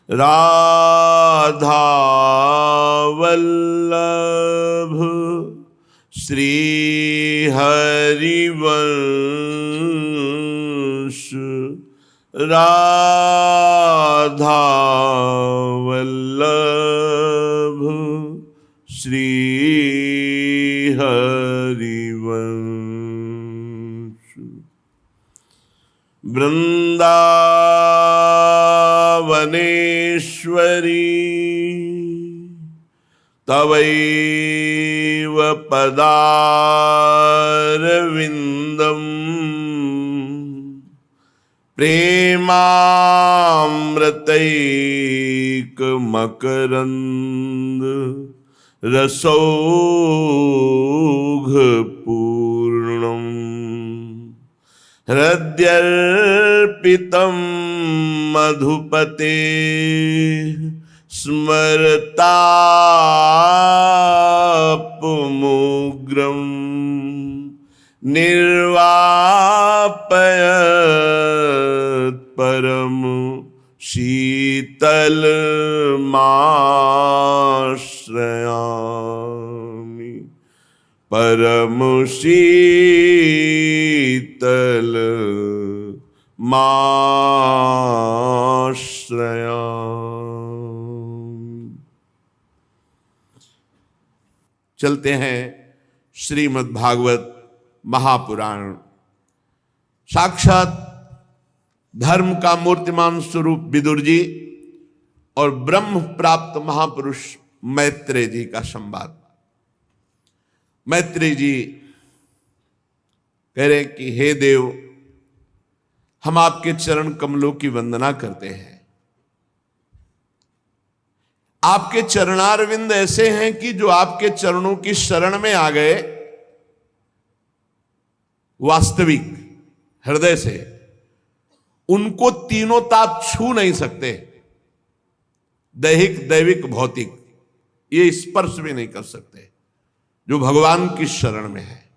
राधा वल्लभ श्री हरिवंश, राधा वल्लभ श्री हरिवंश। वृंदावनेश्वरी तवैव पदारविन्दम् प्रेमामृतैकमकरन्द रसौघपूर्णम्। हृद्यर्पितं मधुपते स्मरतापमुग्रम् निर्वापयत् परम शीतलमाश्रयामि, परम शीतलमाश्रयामि। चलते हैं श्रीमद् भागवत महापुराण। साक्षात धर्म का मूर्तिमान स्वरूप विदुर जी और ब्रह्म प्राप्त महापुरुष मैत्रेय जी का संवाद। मैत्रेय जी कह रहे कि हे देव, हम आपके चरण कमलों की वंदना करते हैं। आपके चरणारविंद ऐसे हैं कि जो आपके चरणों की शरण में आ गए, वास्तविक हृदय से, उनको तीनों ताप छू नहीं सकते। दैहिक, दैविक, भौतिक, ये स्पर्श भी नहीं कर सकते। जो भगवान की शरण में है,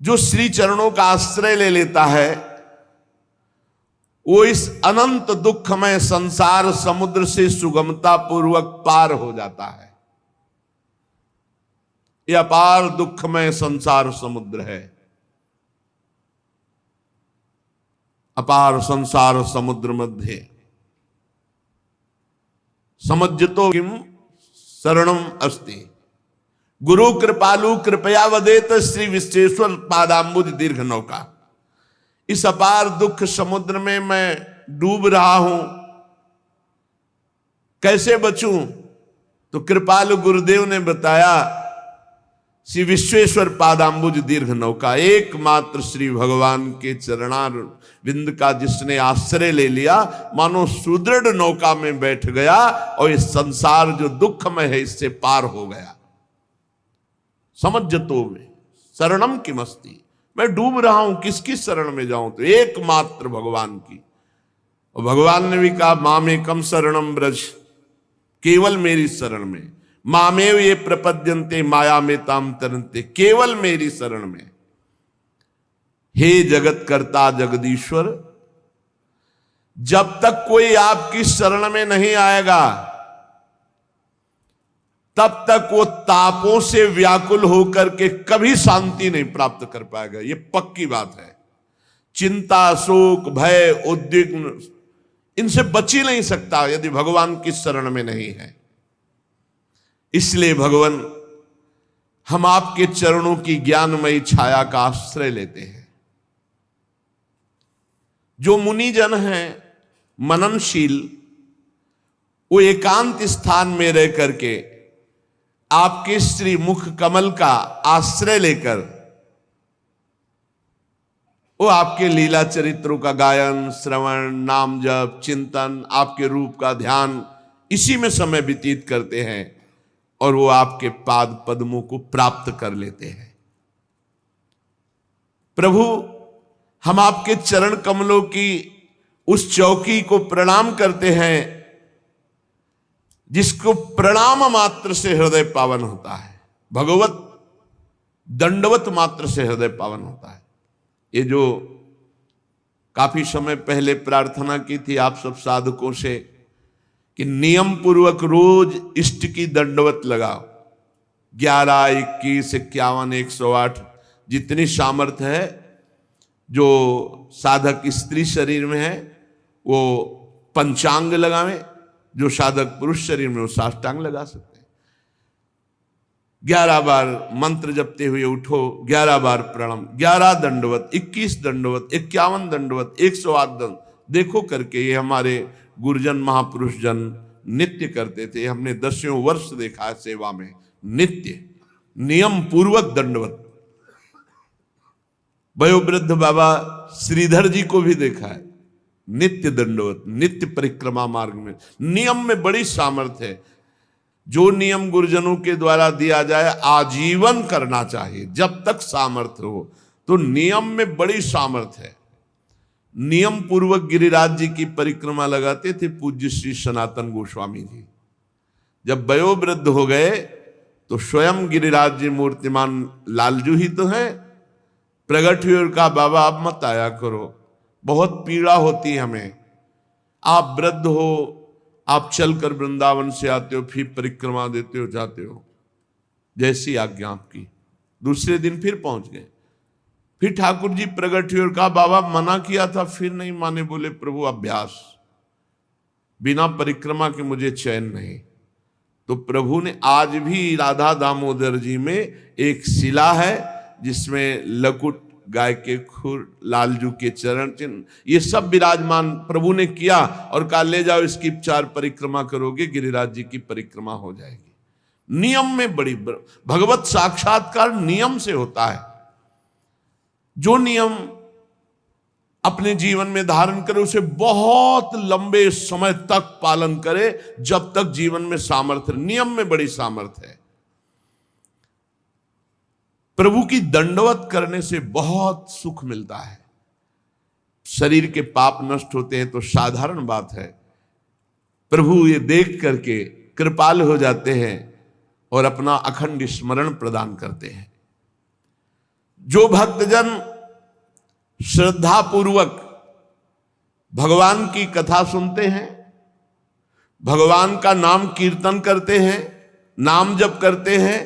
जो श्री चरणों का आश्रय ले लेता है, वो इस अनंत दुखमय संसार समुद्र से सुगमता पूर्वक पार हो जाता है। यह अपार दुखमय संसार समुद्र है। अपार संसार समुद्र मध्य समज्जतो किम शरणम अस्ति, गुरु कृपालु कृपया वदेत श्री विश्वेश्वर पादाम्बुज दीर्घ नौका। इस अपार दुख समुद्र में मैं डूब रहा हूं, कैसे बचूं? तो कृपालु गुरुदेव ने बताया, श्री विश्वेश्वर पादाम्बुज दीर्घ नौका। एकमात्र श्री भगवान के चरणार बिंद का जिसने आश्रय ले लिया, मानो सुदृढ़ नौका में बैठ गया और इस संसार जो दुखमय है इससे पार हो गया। समझतो में शरणम की मस्ती, मैं डूब रहा हूं, किसकी शरण में जाऊं? तो एकमात्र भगवान की। और भगवान ने भी कहा, मामेकम शरणम ब्रज, केवल मेरी शरण में। मामेव ये प्रपद्यन्ते माया में ताम तरन्ते, केवल मेरी शरण में। हे जगत कर्ता जगदीश्वर, जब तक कोई आपकी शरण में नहीं आएगा, तब तक वो तापों से व्याकुल होकर के कभी शांति नहीं प्राप्त कर पाएगा। ये पक्की बात है। चिंता, शोक, भय, उद्विग्न, इनसे बच ही नहीं सकता यदि भगवान की शरण में नहीं है। इसलिए भगवान, हम आपके चरणों की ज्ञानमयी छाया का आश्रय लेते हैं। जो मुनिजन हैं मननशील, वो एकांत स्थान में रह करके आपके श्री मुख कमल का आश्रय लेकर वो आपके लीला चरित्रों का गायन, श्रवण, नाम जप, चिंतन, आपके रूप का ध्यान, इसी में समय व्यतीत करते हैं और वो आपके पाद पद्मों को प्राप्त कर लेते हैं। प्रभु, हम आपके चरण कमलों की उस चौकी को प्रणाम करते हैं जिसको प्रणाम मात्र से हृदय पावन होता है। भगवत दंडवत मात्र से हृदय पावन होता है। ये जो काफी समय पहले प्रार्थना की थी आप सब साधकों से कि नियम पूर्वक रोज इष्ट की दंडवत लगाओ। 11, 21, 51, 108 जितनी सामर्थ्य है, जो साधक स्त्री शरीर में है वो पंचांग लगावे, जो साधक पुरुष शरीर में वो साष्टांग लगा सकते हैं। 11 बार मंत्र जपते हुए उठो, 11 बार प्रणाम, 11 दंडवत, 21 दंडवत, 51 दंडवत, 108 दंड देखो करके। ये हमारे गुरुजन महापुरुष जन नित्य करते थे। हमने 10 वर्ष देखा है सेवा में, नित्य नियम पूर्वक दंडवत। वयोवृद्ध बाबा श्रीधर जी को भी देखा है, नित्य दंडवत, नित्य परिक्रमा मार्ग में। नियम में बड़ी सामर्थ्य है। जो नियम गुरुजनों के द्वारा दिया जाए आजीवन करना चाहिए जब तक सामर्थ्य हो। तो नियम में बड़ी सामर्थ्य है। नियम पूर्वक गिरिराज जी की परिक्रमा लगाते थे पूज्य श्री सनातन गोस्वामी जी। जब वयोवृद्ध हो गए तो स्वयं गिरिराज जी मूर्तिमान लालजू ही तो है, प्रगट हुए और कहा बाबा आप मत आया करो, बहुत पीड़ा होती है हमें। आप वृद्ध हो, आप चलकर वृंदावन से आते हो, फिर परिक्रमा देते हो, जाते हो, जैसी आज्ञा आपकी। दूसरे दिन फिर पहुंच गए। फिर ठाकुर जी प्रगट हुए और कहा बाबा मना किया था, फिर नहीं माने। बोले प्रभु अभ्यास, बिना परिक्रमा के मुझे चैन नहीं। तो प्रभु ने आज भी राधा दामोदर जी में एक शिला है जिसमें लकुट, गाय के खुर, लालजू के चरण चिन्ह, ये सब विराजमान प्रभु ने किया और कहा ले जाओ इसकी 4 परिक्रमा करोगे, गिरिराज जी की परिक्रमा हो जाएगी। नियम में बड़ी भगवत साक्षात्कार नियम से होता है। जो नियम अपने जीवन में धारण करे उसे बहुत लंबे समय तक पालन करे, जब तक जीवन में सामर्थ्य। नियम में बड़ी सामर्थ्य है। प्रभु की दंडवत करने से बहुत सुख मिलता है। शरीर के पाप नष्ट होते हैं तो साधारण बात है। प्रभु ये देख करके कृपाल हो जाते हैं और अपना अखंड स्मरण प्रदान करते हैं। जो भक्तजन श्रद्धा पूर्वक भगवान की कथा सुनते हैं, भगवान का नाम कीर्तन करते हैं, नाम जप करते हैं,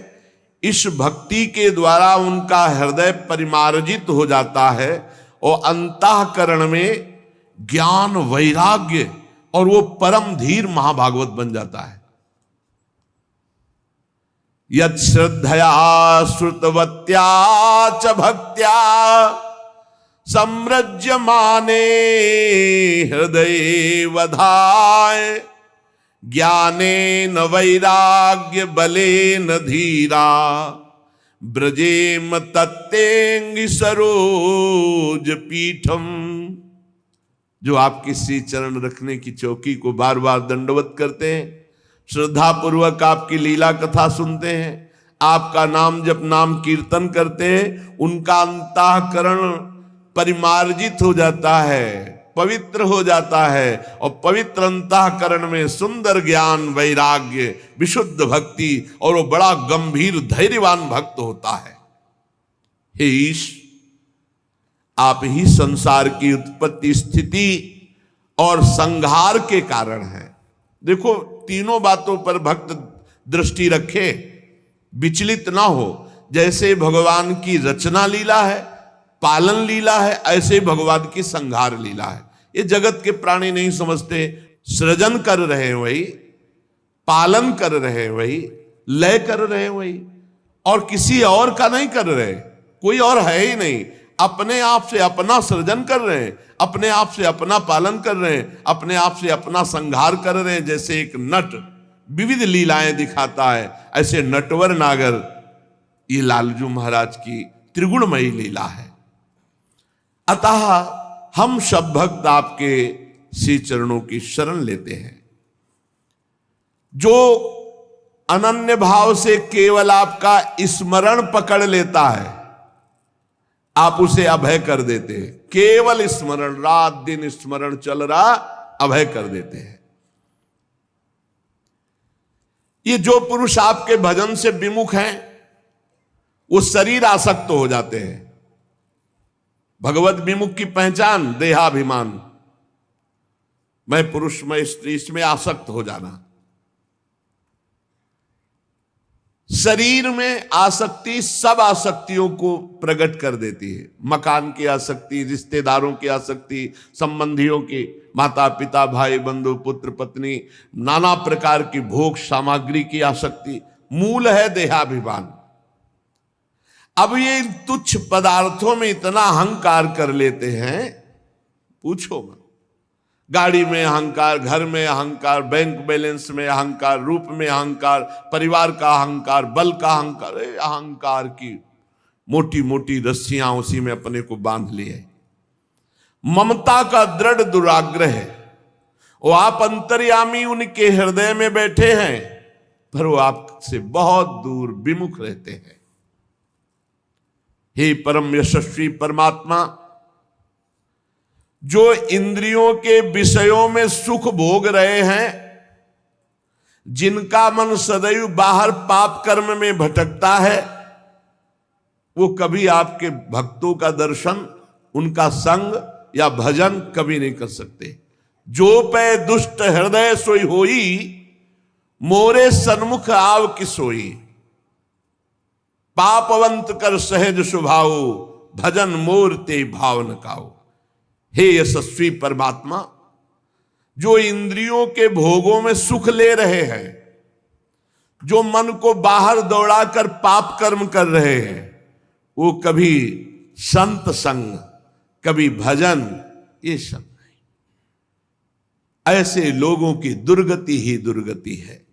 इस भक्ति के द्वारा उनका हृदय परिमार्जित हो जाता है और अंतःकरण में ज्ञान, वैराग्य और वो परम धीर महाभागवत बन जाता है। यत् श्रद्धया श्रुतवत्या च भक्त्या सम्रज्यमाने हृदये वधाय ज्ञानेन वैराग्य बलेन धीरा ब्रजेम तत्तेंगि सरोज पीठम। जो आपके श्री चरण रखने की चौकी को बार बार दंडवत करते हैं, श्रद्धा पूर्वक आपकी लीला कथा सुनते हैं, आपका नाम जप, नाम कीर्तन करते हैं, उनका अंतःकरण परिमार्जित हो जाता है, पवित्र हो जाता है और पवित्र अंतःकरण में सुंदर ज्ञान, वैराग्य, विशुद्ध भक्ति और वो बड़ा गंभीर धैर्यवान भक्त होता है। हे ईश, आप ही संसार की उत्पत्ति, स्थिति और संहार के कारण हैं। देखो, तीनों बातों पर भक्त दृष्टि रखे, विचलित ना हो। जैसे भगवान की रचना लीला है, पालन लीला है, ऐसे भगवान की संहार लीला है। ये जगत के प्राणी नहीं समझते। सृजन कर रहे हैं वही, पालन कर रहे हैं वही, लय कर रहे हैं वही, और किसी और का नहीं कर रहे। कोई और है ही नहीं। अपने आप से अपना सृजन कर रहे हैं, अपने आप से अपना पालन कर रहे हैं, अपने आप से अपना संहार कर रहे हैं। जैसे एक नट विविध लीलाएं दिखाता है, ऐसे नटवर नागर ये लालजू महाराज की त्रिगुणमयी लीला है। अतः हम सब भक्त आपके श्री चरणों की शरण लेते हैं। जो अनन्य भाव से केवल आपका स्मरण पकड़ लेता है, आप उसे अभय कर देते हैं। केवल स्मरण, रात दिन स्मरण चल रहा, अभय कर देते हैं। ये जो पुरुष आपके भजन से विमुख हैं, वो शरीर आसक्त हो जाते हैं। भगवत विमुख की पहचान देहाभिमान, मैं पुरुष मैं स्त्री, इसमें आसक्त हो जाना। शरीर में आसक्ति सब आसक्तियों को प्रकट कर देती है। मकान की आसक्ति, रिश्तेदारों की आसक्ति, संबंधियों की, माता पिता भाई बंधु पुत्र पत्नी, नाना प्रकार की भोग सामग्री की आसक्ति, मूल है देहाभिमान। अब ये तुच्छ पदार्थों में इतना अहंकार कर लेते हैं, पूछो मत। गाड़ी में अहंकार, घर में अहंकार, बैंक बैलेंस में अहंकार, रूप में अहंकार, परिवार का अहंकार, बल का अहंकार, अहंकार की मोटी मोटी रस्सियां उसी में अपने को बांध लिए। ममता का दृढ़ दुराग्रह है। वो आप अंतर्यामी उनके हृदय में बैठे हैं, पर वो आपसे बहुत दूर विमुख रहते हैं। हे परम यशस्वी परमात्मा, जो इंद्रियों के विषयों में सुख भोग रहे हैं, जिनका मन सदैव बाहर पाप कर्म में भटकता है, वो कभी आपके भक्तों का दर्शन, उनका संग या भजन कभी नहीं कर सकते। जो पै दुष्ट हृदय सोई होई, मोरे सन्मुख आव की सोई। पापवंत कर सहज स्वभाव, भजन मोर ते भाव न काओ। हे यशस्वी परमात्मा, जो इंद्रियों के भोगों में सुख ले रहे हैं, जो मन को बाहर दौड़ाकर पाप कर्म कर रहे हैं, वो कभी संत संग, कभी भजन, ये सब नहीं। ऐसे लोगों की दुर्गति ही दुर्गति है।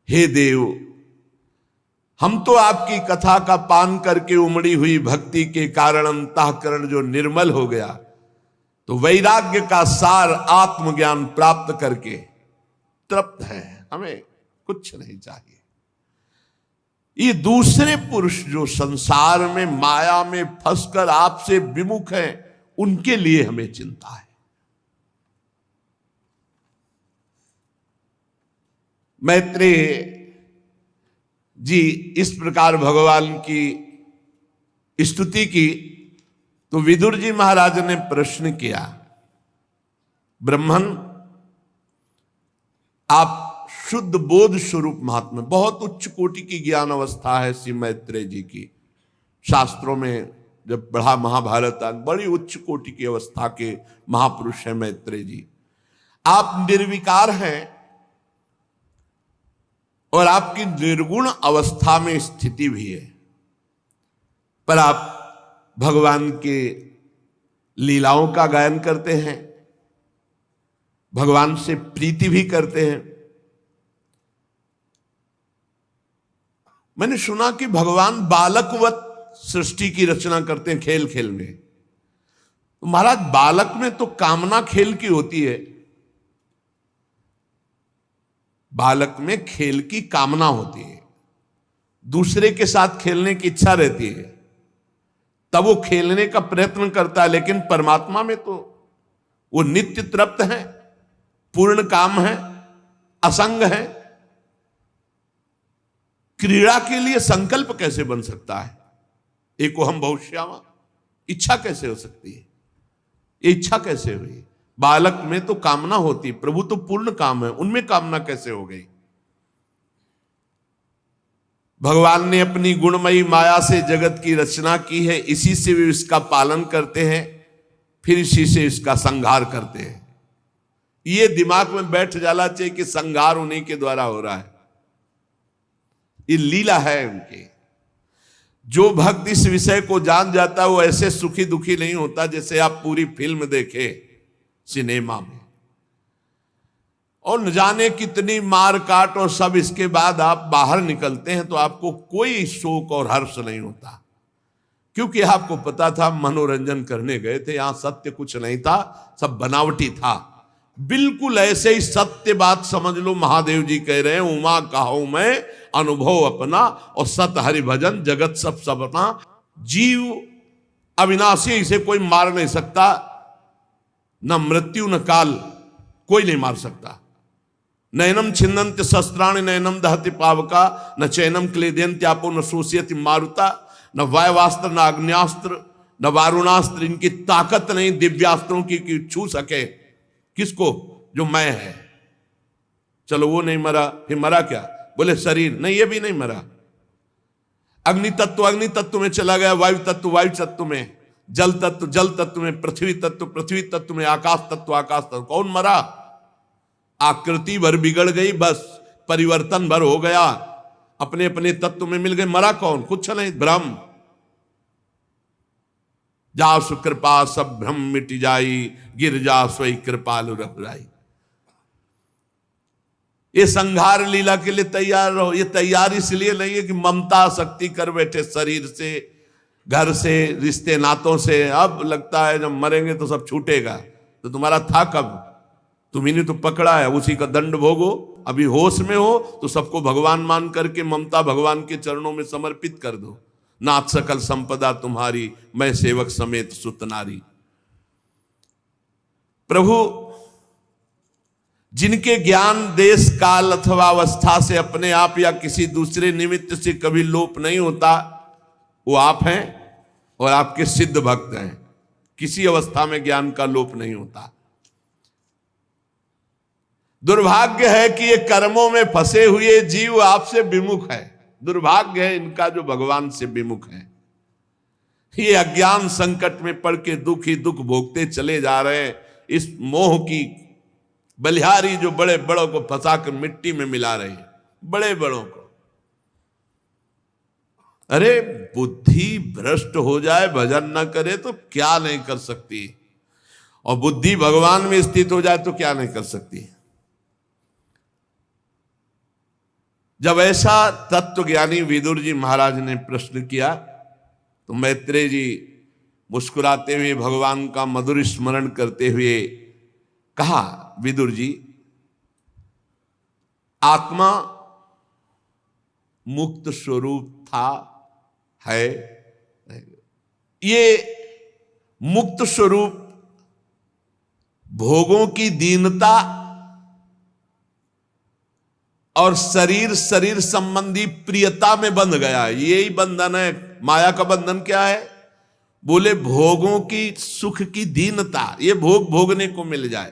हे देव, हम तो आपकी कथा का पान करके उमड़ी हुई भक्ति के कारण अंतःकरण जो निर्मल हो गया, तो वैराग्य का सार आत्मज्ञान प्राप्त करके तृप्त है। हमें कुछ नहीं चाहिए। ये दूसरे पुरुष जो संसार में माया में फंसकर आपसे विमुख हैं, उनके लिए हमें चिंता है। मैत्रेय जी इस प्रकार भगवान की स्तुति की, तो विदुर जी महाराज ने प्रश्न किया, ब्रह्मन, आप शुद्ध बोध स्वरूप महात्मा, बहुत उच्च कोटि की ज्ञान अवस्था है श्री मैत्रेय जी की। शास्त्रों में जब पढ़ा महाभारत, बड़ी उच्च कोटि की अवस्था के महापुरुष हैं मैत्रेय जी। आप निर्विकार हैं और आपकी निर्गुण अवस्था में स्थिति भी है, पर आप भगवान के लीलाओं का गायन करते हैं, भगवान से प्रीति भी करते हैं। मैंने सुना कि भगवान बालकवत सृष्टि की रचना करते हैं खेल खेल में। तो महाराज, बालक में तो कामना खेल की होती है, बालक में खेल की कामना होती है, दूसरे के साथ खेलने की इच्छा रहती है, तब वो खेलने का प्रयत्न करता है। लेकिन परमात्मा में तो वो नित्य तृप्त है, पूर्ण काम है, असंग है। क्रीड़ा के लिए संकल्प कैसे बन सकता है? एको हम बहुश्यामा, इच्छा कैसे हो सकती है? ये इच्छा कैसे हुई? बालक में तो कामना होती, प्रभु तो पूर्ण काम है, उनमें कामना कैसे हो गई? भगवान ने अपनी गुणमयी माया से जगत की रचना की है, इसी से वे इसका पालन करते हैं, फिर इसी से इसका संहार करते हैं। ये दिमाग में बैठ जाना चाहिए कि संहार उन्हीं के द्वारा हो रहा है। ये लीला है उनकी। जो भक्त इस विषय को जान जाता है, वो ऐसे सुखी दुखी नहीं होता जैसे आप पूरी फिल्म देखे सिनेमा में, और न जाने कितनी मार काट और सब, इसके बाद आप बाहर निकलते हैं तो आपको कोई शोक और हर्ष नहीं होता, क्योंकि आपको पता था मनोरंजन करने गए थे, यहां सत्य कुछ नहीं था, सब बनावटी था। बिल्कुल ऐसे ही सत्य बात समझ लो। महादेव जी कह रहे हैं, उमा कहो मैं अनुभव अपना, और सत हरि भजन जगत सब सपना। जीव अविनाशी, इसे कोई मार नहीं सकता, न मृत्यु न काल, कोई नहीं मार सकता। नयनम छिन्नन्ति शस्त्राणि नयनम दहति पावका, न चैनम क्लेदयन्त्यापो न शोषयति मारुता, न वायवास्त्र, न अग्न्यास्त्र, न वारुणास्त्र, इनकी ताकत नहीं दिव्यास्त्रों की कि छू सके किसको, जो मैं है। चलो वो नहीं मरा, फिर मरा क्या? बोले शरीर, नहीं ये भी नहीं मरा। अग्नि तत्व में चला गया, वायु तत्व में, जल तत्व में, पृथ्वी तत्व में, आकाश तत्व। कौन मरा? आकृति भर बिगड़ गई, बस परिवर्तन भर हो गया, अपने अपने तत्व में मिल गए। मरा कौन? कुछ नहीं, ब्रह्म। जा सुकृपा सब भ्रम मिट जाई, गिर जा सोई कृपालु रघुराई। ये संहार लीला के लिए तैयार रहो। ये तैयार इसलिए नहीं है कि ममता शक्ति कर बैठे शरीर से, घर से, रिश्ते नातों से। अब लगता है जब मरेंगे तो सब छूटेगा, तो तुम्हारा था कब? तुम्ही ने तो पकड़ा है, उसी का दंड भोगो। अभी होश में हो तो सबको भगवान मान करके ममता भगवान के चरणों में समर्पित कर दो। नाथ सकल संपदा तुम्हारी, मैं सेवक समेत सुत नारी। प्रभु जिनके ज्ञान देश काल अथवा अवस्था से अपने आप या किसी दूसरे निमित्त से कभी लोप नहीं होता, वो आप हैं और आपके सिद्ध भक्त हैं। किसी अवस्था में ज्ञान का लोप नहीं होता। दुर्भाग्य है कि ये कर्मों में फंसे हुए जीव आपसे विमुख है। दुर्भाग्य है इनका जो भगवान से विमुख है। ये अज्ञान संकट में पड़ के दुख ही दुख भोगते चले जा रहे हैं। इस मोह की बलिहारी जो बड़े बड़ों को फंसा कर मिट्टी में मिला रही है, बड़े बड़ों को। अरे बुद्धि भ्रष्ट हो जाए, भजन न करे तो क्या नहीं कर सकती, और बुद्धि भगवान में स्थित हो जाए तो क्या नहीं कर सकती। जब ऐसा तत्वज्ञानी विदुर जी महाराज ने प्रश्न किया तो मैत्रेय जी मुस्कुराते हुए भगवान का मधुर स्मरण करते हुए कहा, विदुर जी, आत्मा मुक्त स्वरूप था, है। ये मुक्त स्वरूप भोगों की दीनता और शरीर संबंधी प्रियता में बंध गया। यही बंधन है। माया का बंधन क्या है? बोले भोगों की, सुख की दीनता, ये भोग भोगने को मिल जाए,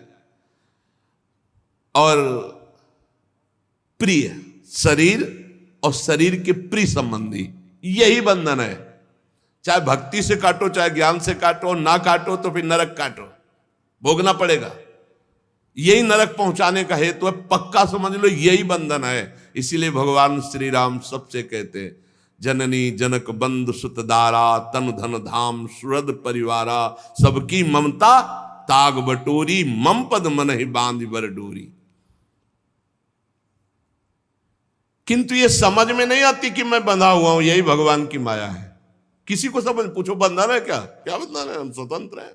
और प्रिय शरीर और शरीर के प्रिय संबंधी, यही बंधन है। चाहे भक्ति से काटो, चाहे ज्ञान से काटो, ना काटो तो फिर नरक काटो, भोगना पड़ेगा। यही नरक पहुंचाने का हेतु है, पक्का समझ लो, यही बंधन है। इसीलिए भगवान श्री राम सबसे कहते हैं, जननी जनक बंधु सुतदारा, तन धन धाम सुहृद परिवारा, सबकी ममता ताग बटोरी, मम पद मन ही बांध बर डोरी। किंतु ये समझ में नहीं आती कि मैं बंधा हुआ हूं, यही भगवान की माया है। किसी को समझ, पूछो बंधन है क्या? क्या बंधन है? हम स्वतंत्र हैं,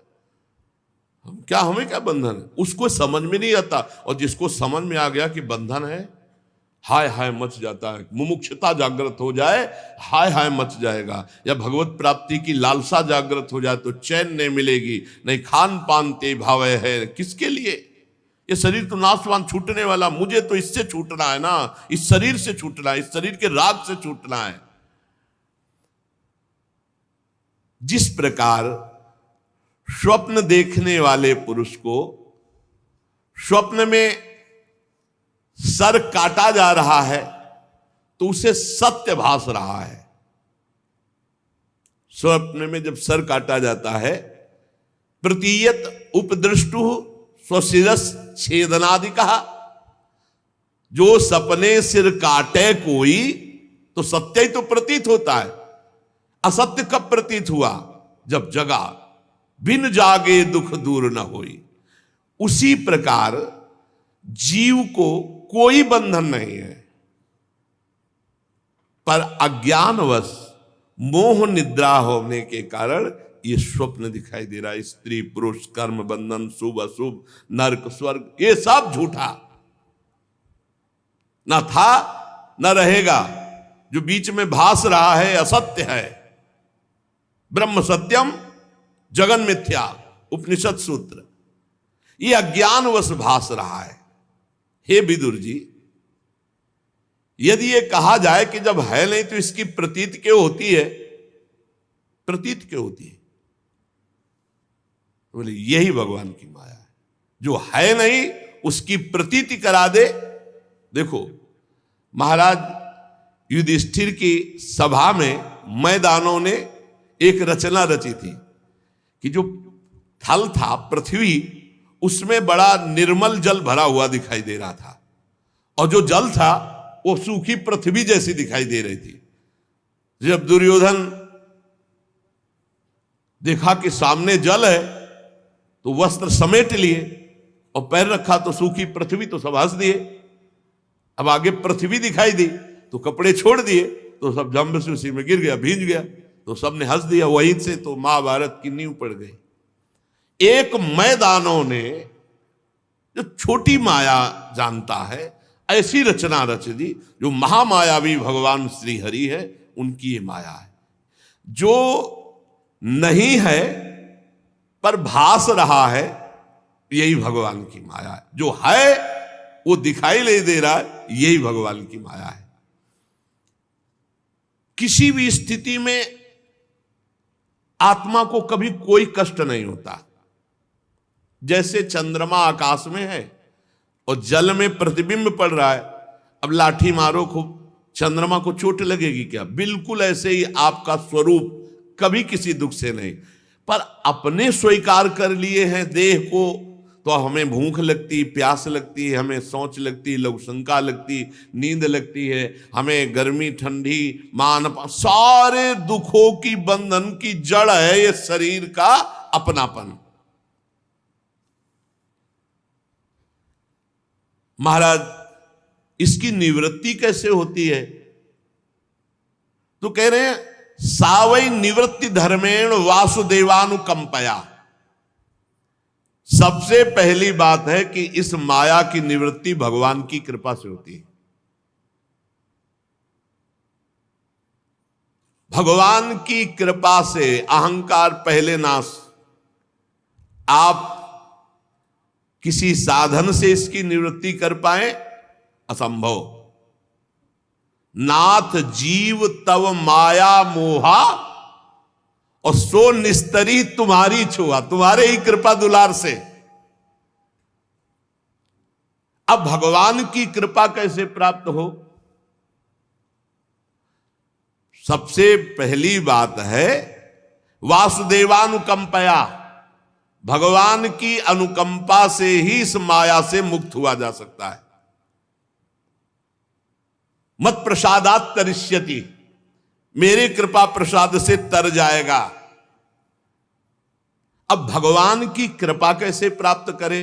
हम क्या, हमें क्या बंधन है? उसको समझ में नहीं आता। और जिसको समझ में आ गया कि बंधन है, हाय हाय मच जाता है। मुमुक्षुता जागृत हो जाए, हाय हाय मच जाएगा। या भगवत प्राप्ति की लालसा जागृत हो जाए तो चैन नहीं मिलेगी। नहीं खान पान ते भावे है, किसके लिए? ये शरीर तो नाशवान, छूटने वाला। मुझे तो इससे छूटना है ना, इस शरीर से छूटना है, इस शरीर के राग से छूटना है। जिस प्रकार स्वप्न देखने वाले पुरुष को स्वप्न में सर काटा जा रहा है तो उसे सत्य भास रहा है। स्वप्न में जब सर काटा जाता है, प्रतीयत उपदृष्टु स्वशिरस छेदनादि कहा। जो सपने सिर काटे कोई तो सत्य ही तो प्रतीत होता है। असत्य कब प्रतीत हुआ? जब जगा, बिन जागे दुख दूर न होई। उसी प्रकार जीव को कोई बंधन नहीं है, पर अज्ञानवश मोह निद्रा होने के कारण ये स्वप्न दिखाई दे रहा है। स्त्री पुरुष, कर्म बंधन, शुभ अशुभ, नरक स्वर्ग, ये सब झूठा, ना था न रहेगा। जो बीच में भास रहा है असत्य है। ब्रह्म सत्यम जगन मिथ्या, उपनिषद सूत्र। ये अज्ञानवश भास रहा है। हे विदुर जी, यदि ये कहा जाए कि जब है नहीं तो इसकी प्रतीत क्यों होती है, प्रतीत क्यों होती है? बोले यही भगवान की माया है, जो है नहीं उसकी प्रतीति करा दे। देखो महाराज युधिष्ठिर की सभा में मैदानों ने एक रचना रची थी कि जो थल था पृथ्वी, उसमें बड़ा निर्मल जल भरा हुआ दिखाई दे रहा था, और जो जल था वो सूखी पृथ्वी जैसी दिखाई दे रही थी। जब दुर्योधन देखा कि सामने जल है तो वस्त्र समेट लिए और पैर रखा तो सूखी पृथ्वी, तो सब हंस दिए। अब आगे पृथ्वी दिखाई दी तो कपड़े छोड़ दिए तो सब जंब से उसी में गिर गया, भींज गया, तो सबने हंस दिया। वहीं से तो महाभारत की नींव पड़ गई। एक मैदानों ने जो छोटी माया जानता है ऐसी रचना रच दी, जो महामायावी भगवान श्री हरि है उनकी ये माया है। जो नहीं है पर भास रहा है, यही भगवान की माया है। जो है वो दिखाई नहीं दे रहा है, यही भगवान की माया है। किसी भी स्थिति में आत्मा को कभी कोई कष्ट नहीं होता। जैसे चंद्रमा आकाश में है और जल में प्रतिबिंब पड़ रहा है, अब लाठी मारो खूब, चंद्रमा को चोट लगेगी क्या? बिल्कुल ऐसे ही आपका स्वरूप कभी किसी दुख से नहीं। पर अपने स्वीकार कर लिए हैं देह को, तो हमें भूख लगती, प्यास लगती है, हमें सोच लगती, लघुशंका लगती, नींद लगती है, हमें गर्मी ठंडी मान, सारे दुखों की बंधन की जड़ है ये शरीर का अपनापन। महाराज इसकी निवृत्ति कैसे होती है? तो कह रहे हैं सावई निवृत्ति धर्मेण वासुदेवानुकंपया। सबसे पहली बात है कि इस माया की निवृत्ति भगवान की कृपा से होती है। भगवान की कृपा से अहंकार पहले नाश। आप किसी साधन से इसकी निवृत्ति कर पाए? असंभव। नाथ जीव तव माया मोहा और सो निस्तरी तुम्हारी छुआ, तुम्हारे ही कृपा दुलार से। अब भगवान की कृपा कैसे प्राप्त हो? सबसे पहली बात है वासुदेवानुकंपया। भगवान की अनुकंपा से ही इस माया से मुक्त हुआ जा सकता है। मत प्रसादात तरिष्यति, मेरे कृपा प्रसाद से तर जाएगा। अब भगवान की कृपा कैसे प्राप्त करे?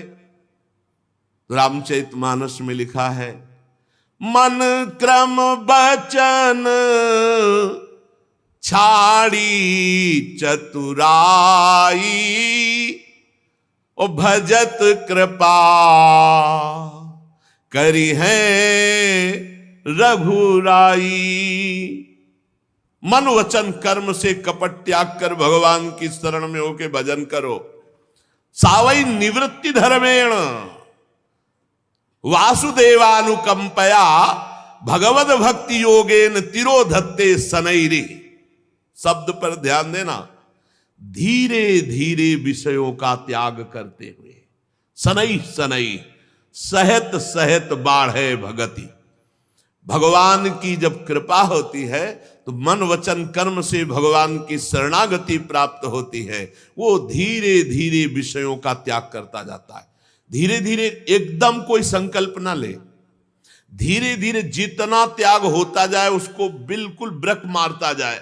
रामचरितमानस में लिखा है, मन क्रम बचन छाड़ी चतुराई ओ भजत कृपा करी है रघुराई। मन वचन कर्म से कपट त्याग कर भगवान की शरण में होके भजन करो। सावई निवृत्ति धर्मेण वासुदेवानुकंपया भगवद भक्ति योगेन तिरोधत्ते सनैरी। शब्द पर ध्यान देना, धीरे धीरे विषयों का त्याग करते हुए। सनई सनई सहत सहत बाढ़े भगति। भगवान की जब कृपा होती है तो मन वचन कर्म से भगवान की शरणागति प्राप्त होती है। वो धीरे धीरे विषयों का त्याग करता जाता है। धीरे धीरे एकदम कोई संकल्प ना ले, धीरे धीरे जितना त्याग होता जाए उसको बिल्कुल ब्रेक मारता जाए,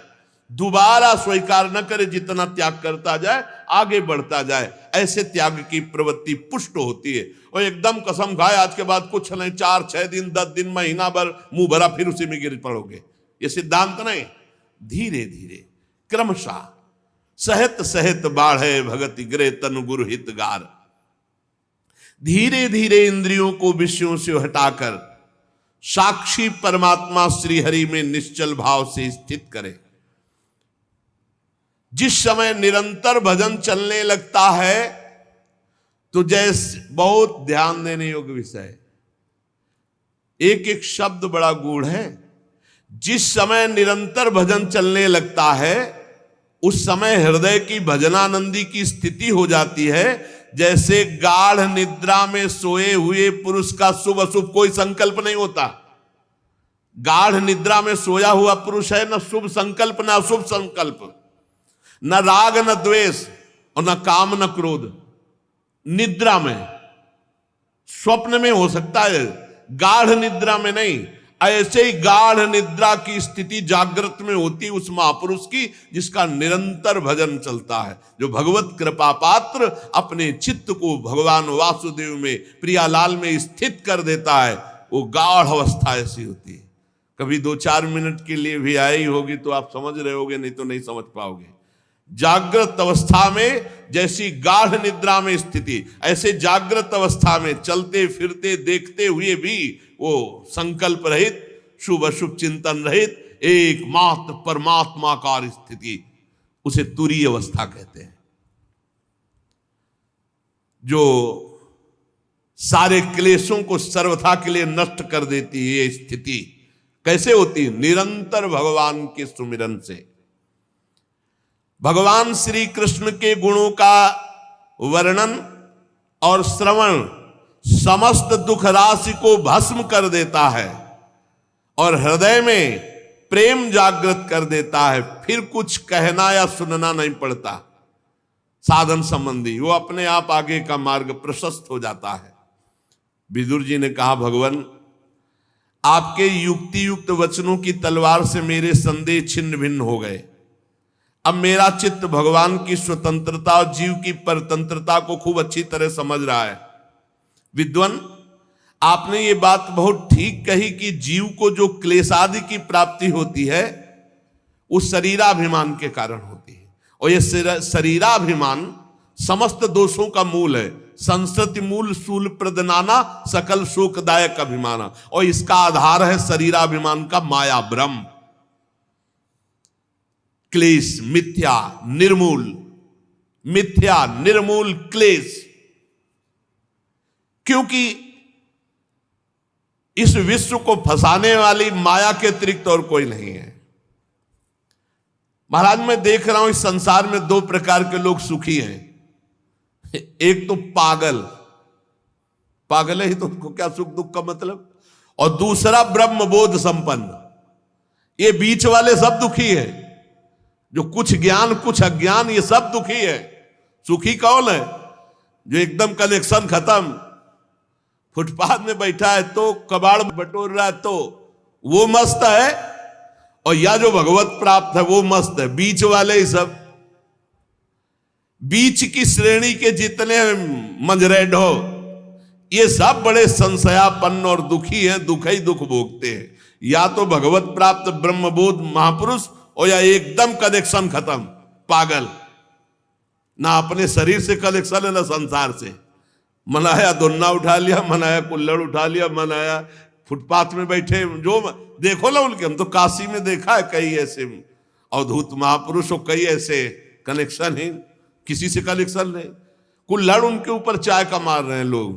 दोबारा स्वीकार न करे, जितना त्याग करता जाए आगे बढ़ता जाए। ऐसे त्याग की प्रवृत्ति पुष्ट होती है। और एकदम कसम खाए आज के बाद कुछ नहीं, 4 6 दिन 10 दिन महीना भर मुंह भरा फिर उसी में गिर पड़ोगे, ये सिद्धांत नहीं। धीरे धीरे क्रमशः सहत सहत बाढ़े भगति गृह तनु गुरु हितगार। धीरे धीरे इंद्रियों को विषयों से हटाकर साक्षी परमात्मा श्री हरि में निश्चल भाव से स्थित करे। जिस समय निरंतर भजन चलने लगता है तो जैसे बहुत ध्यान देने योग्य विषय, एक एक शब्द बड़ा गूढ़ है। जिस समय निरंतर भजन चलने लगता है उस समय हृदय की भजनानंदी की स्थिति हो जाती है जैसे गाढ़ निद्रा में सोए हुए पुरुष का शुभ अशुभ कोई संकल्प नहीं होता। गाढ़ निद्रा में सोया हुआ पुरुष है, न शुभ संकल्प न अशुभ संकल्प, न राग न द्वेष और न काम न क्रोध। निद्रा में, स्वप्न में हो सकता है, गाढ़ निद्रा में नहीं। ऐसे ही गाढ़ निद्रा की स्थिति जागृत में होती उस महापुरुष की जिसका निरंतर भजन चलता है, जो भगवत कृपा पात्र अपने चित्त को भगवान वासुदेव में, प्रियालाल में स्थित कर देता है। वो गाढ़ अवस्था ऐसी होती है। कभी 2-4 मिनट के लिए भी आई होगी तो आप समझ रहे होगे, नहीं तो नहीं समझ पाओगे। जागृत अवस्था में जैसी गाढ़ निद्रा में स्थिति, ऐसे जागृत अवस्था में चलते फिरते देखते हुए भी वो संकल्प रहित, शुभ अशुभ चिंतन रहित एकमात्र परमात्माकार स्थिति, उसे तुरीय अवस्था कहते हैं। जो सारे क्लेशों को सर्वथा के लिए नष्ट कर देती है। ये स्थिति कैसे होती है? निरंतर भगवान के सुमिरन से। भगवान श्री कृष्ण के गुणों का वर्णन और श्रवण समस्त दुख राशि को भस्म कर देता है और हृदय में प्रेम जागृत कर देता है। फिर कुछ कहना या सुनना नहीं पड़ता साधन संबंधी, वो अपने आप आगे का मार्ग प्रशस्त हो जाता है। विदुर जी ने कहा, भगवान आपके युक्ति युक्त वचनों की तलवार से मेरे संदेह छिन्न भिन्न हो गए। अब मेरा चित्त भगवान की स्वतंत्रता और जीव की परतंत्रता को खूब अच्छी तरह समझ रहा है। विद्वान, आपने ये बात बहुत ठीक कही कि जीव को जो क्लेशादि की प्राप्ति होती है वो शरीराभिमान के कारण होती है, और ये शरीराभिमान समस्त दोषों का मूल है। संस्कृति मूल शूल प्रदनाना सकल शोकदायक अभिमाना, और इसका आधार है शरीराभिमान का माया भ्रम। क्लेश मिथ्या निर्मूल, मिथ्या निर्मूल क्लेश, क्योंकि इस विश्व को फंसाने वाली माया के अतिरिक्त और कोई नहीं है। महाराज, मैं देख रहा हूं इस संसार में 2 प्रकार के लोग सुखी हैं। एक तो पागल, पागल है ही तो उनको क्या सुख दुख का मतलब, और दूसरा ब्रह्मबोध संपन्न। ये बीच वाले सब दुखी है, जो कुछ ज्ञान कुछ अज्ञान, ये सब दुखी है। सुखी कौन है? जो एकदम कनेक्शन खत्म, फुटपाथ में बैठा है तो कबाड़ बटोर रहा है तो वो मस्त है, और या जो भगवत प्राप्त है वो मस्त है। बीच वाले ही सब, बीच की श्रेणी के जितने मंजरेड हो, ये सब बड़े संशयापन्न और दुखी हैं, दुख ही दुख भोगते हैं। या तो भगवत प्राप्त ब्रह्मबोध महापुरुष, और या एकदम कनेक्शन खत्म पागल, ना अपने शरीर से कनेक्शन है ना संसार से। मनाया दोन्ना उठा लिया, मनाया कुल्लड़ उठा लिया, मनाया फुटपाथ में बैठे, जो देखो ना उनके, हम तो काशी में देखा है कई ऐसे अवधूत महापुरुष और कई ऐसे कनेक्शन है, किसी से कनेक्शन नहीं। कुल्लड़ उनके ऊपर चाय का मार रहे हैं लोग,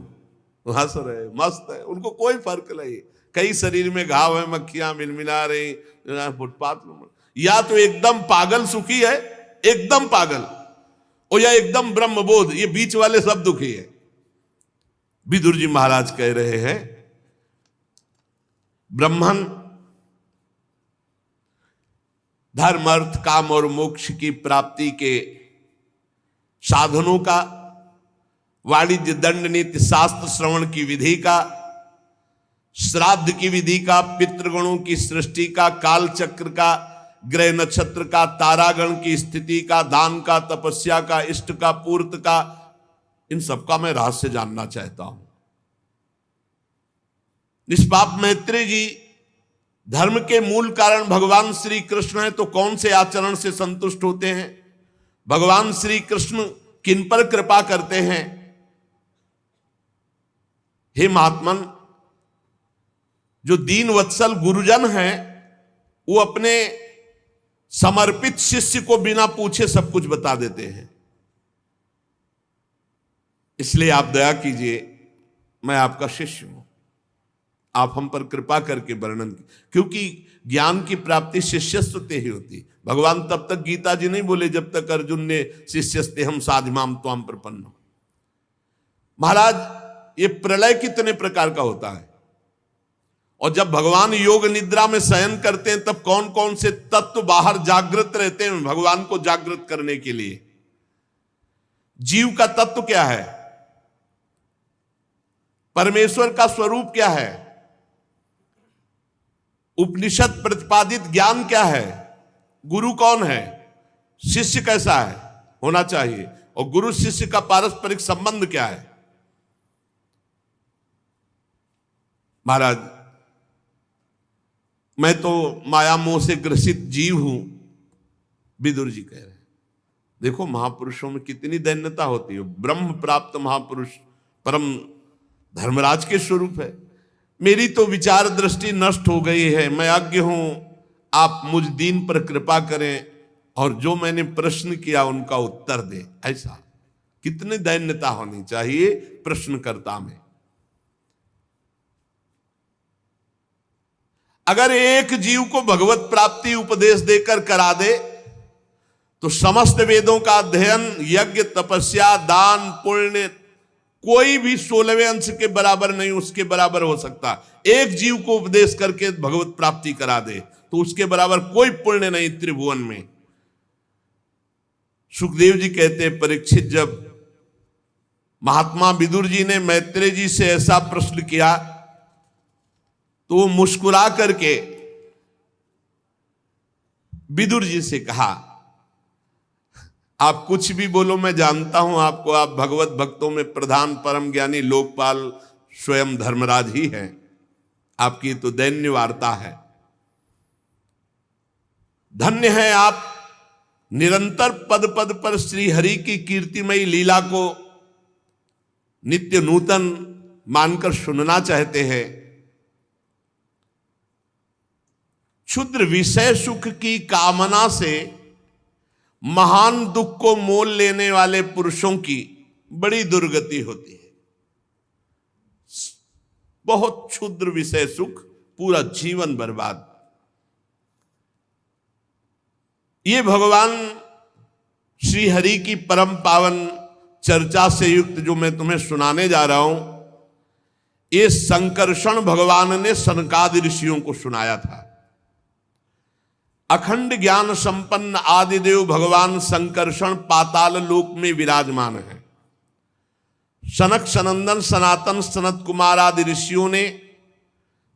हंस रहे, मस्त है, उनको कोई फर्क नहीं। कई शरीर में घाव है, मक्खियां मिलमिला रही फुटपाथ में। या तो एकदम पागल सुखी है, एकदम पागल, और या एकदम ब्रह्मबोध, ये बीच वाले सब दुखी है। विदुर जी महाराज कह रहे हैं, ब्रह्मन धर्म अर्थ काम और मोक्ष की प्राप्ति के साधनों का, वाणिज्य दंड नीति शास्त्र श्रवण की विधि का, श्राद्ध की विधि का, पितृगणों की सृष्टि का, काल चक्र का, ग्रह नक्षत्र का, तारागण की स्थिति का, दान का, तपस्या का, इष्ट का, पूर्त का, इन सबका मैं रहस्य जानना चाहता हूं। निष्पाप मैत्री जी, धर्म के मूल कारण भगवान श्री कृष्ण है, तो कौन से आचरण से संतुष्ट होते हैं? भगवान श्री कृष्ण किन पर कृपा करते हैं? हे महात्मन, जो दीन वत्सल गुरुजन हैं वो अपने समर्पित शिष्य को बिना पूछे सब कुछ बता देते हैं। इसलिए आप दया कीजिए, मैं आपका शिष्य हूं, आप हम पर कृपा करके वर्णन, क्योंकि ज्ञान की प्राप्ति शिष्यस्ते ही होती। भगवान तब तक गीता जी नहीं बोले जब तक अर्जुन ने शिष्यस्ते हम साधिमाम त्वाम प्रपन्नम। महाराज ये प्रलय कितने प्रकार का होता है, और जब भगवान योग निद्रा में शयन करते हैं तब कौन कौन से तत्व बाहर जागृत रहते हैं भगवान को जागृत करने के लिए। जीव का तत्व क्या है, परमेश्वर का स्वरूप क्या है, उपनिषद प्रतिपादित ज्ञान क्या है, गुरु कौन है, शिष्य कैसा है होना चाहिए, और गुरु शिष्य का पारस्परिक संबंध क्या है। महाराज मैं तो माया मोह से ग्रसित जीव हूं, विदुर जी कह रहे हैं। देखो महापुरुषों में कितनी दैन्यता होती है। ब्रह्म प्राप्त महापुरुष परम धर्मराज के स्वरूप है। मेरी तो विचार दृष्टि नष्ट हो गई है, मैं अज्ञ हूं, आप मुझ दीन पर कृपा करें और जो मैंने प्रश्न किया उनका उत्तर दें। ऐसा कितनी दैन्यता होनी चाहिए प्रश्नकर्ता में। अगर एक जीव को भगवत प्राप्ति उपदेश देकर करा दे तो समस्त वेदों का अध्ययन, यज्ञ, तपस्या, दान, पुण्य कोई भी 16वें अंश के बराबर नहीं, उसके बराबर हो सकता। एक जीव को उपदेश करके भगवत प्राप्ति करा दे तो उसके बराबर कोई पुण्य नहीं त्रिभुवन में। सुखदेव जी कहते हैं, परीक्षित जब महात्मा विदुर जी ने मैत्रेय जी से ऐसा प्रश्न किया तो वो मुस्कुरा करके विदुर जी से कहा, आप कुछ भी बोलो मैं जानता हूं आपको, आप भगवत भक्तों में प्रधान परम ज्ञानी लोकपाल स्वयं धर्मराज ही हैं, आपकी तो दैन्य वार्ता है। धन्य है आप निरंतर पद पद पर श्री हरि की कीर्तिमयी लीला को नित्य नूतन मानकर सुनना चाहते हैं। क्षुद्र विषय सुख की कामना से महान दुख को मोल लेने वाले पुरुषों की बड़ी दुर्गति होती है। बहुत क्षुद्र विषय सुख, पूरा जीवन बर्बाद। ये भगवान श्री हरि की परम पावन चर्चा से युक्त जो मैं तुम्हें सुनाने जा रहा हूं, ये संकर्षण भगवान ने सनकादि ऋषियों को सुनाया था। अखंड ज्ञान संपन्न आदिदेव भगवान संकर्षण पाताल लोक में विराजमान है। सनक सनंदन सनातन सनत कुमार आदि ऋषियों ने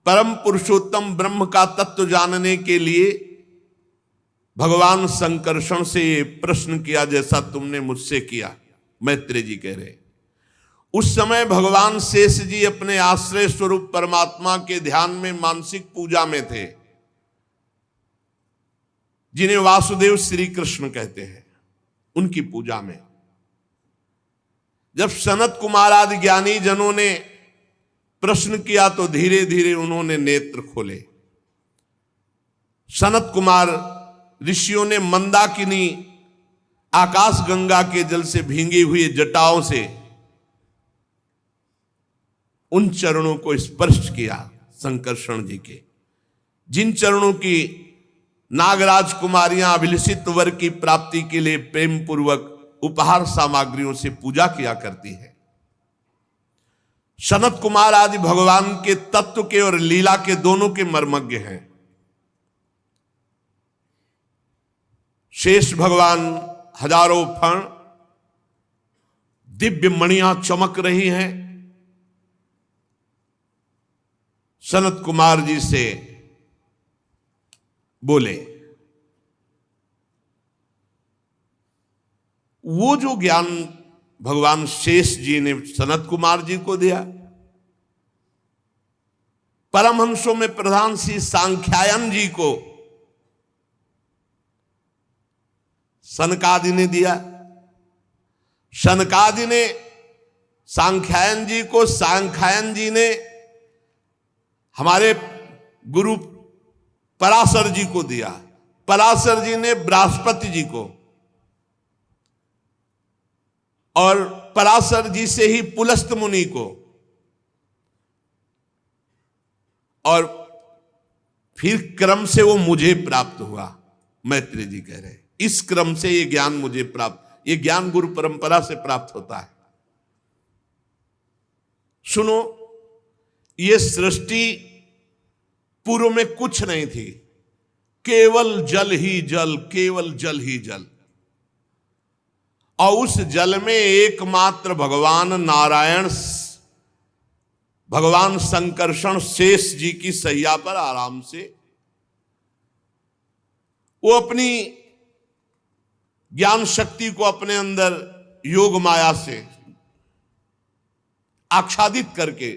परम पुरुषोत्तम ब्रह्म का तत्व जानने के लिए भगवान संकर्षण से प्रश्न किया जैसा तुमने मुझसे किया। मैत्रेय जी कह रहे, उस समय भगवान शेष जी अपने आश्रय स्वरूप परमात्मा के ध्यान में मानसिक पूजा में थे, जिन्हें वासुदेव श्री कृष्ण कहते हैं। उनकी पूजा में जब सनत कुमार आदि ज्ञानी जनों ने प्रश्न किया तो धीरे धीरे उन्होंने नेत्र खोले। सनत कुमार ऋषियों ने मंदाकिनी आकाश गंगा के जल से भींगी हुई जटाओं से उन चरणों को स्पर्श किया संकर्षण जी के, जिन चरणों की नागराज कुमारियां अभिलषित वर की प्राप्ति के लिए प्रेम पूर्वक उपहार सामग्रियों से पूजा किया करती है। सनत कुमार आदि भगवान के तत्व के और लीला के दोनों के मर्मज्ञ हैं। शेष भगवान हजारों फण दिव्य मणियां चमक रही हैं। सनत कुमार जी से बोले, वो जो ज्ञान भगवान शेष जी ने सनत कुमार जी को दिया, परमहंसों में प्रधान श्री सांख्यायन जी को सनकादि ने दिया। सनकादि ने सांख्यायन जी को, सांख्यायन जी ने हमारे गुरु पराशर जी को दिया, पराशर जी ने बृहस्पति जी को, और पराशर जी से ही पुलस्त मुनि को, और फिर क्रम से वो मुझे प्राप्त हुआ। मैत्रेय जी कह रहे इस क्रम से ये ज्ञान मुझे प्राप्त, ये ज्ञान गुरु परंपरा से प्राप्त होता है। सुनो, ये सृष्टि पूर्व में कुछ नहीं थी, केवल जल ही जल, केवल जल ही जल। और उस जल में एकमात्र भगवान नारायण, भगवान संकर्षण शेष जी की सैया पर आराम से वो अपनी ज्ञान शक्ति को अपने अंदर योग माया से आच्छादित करके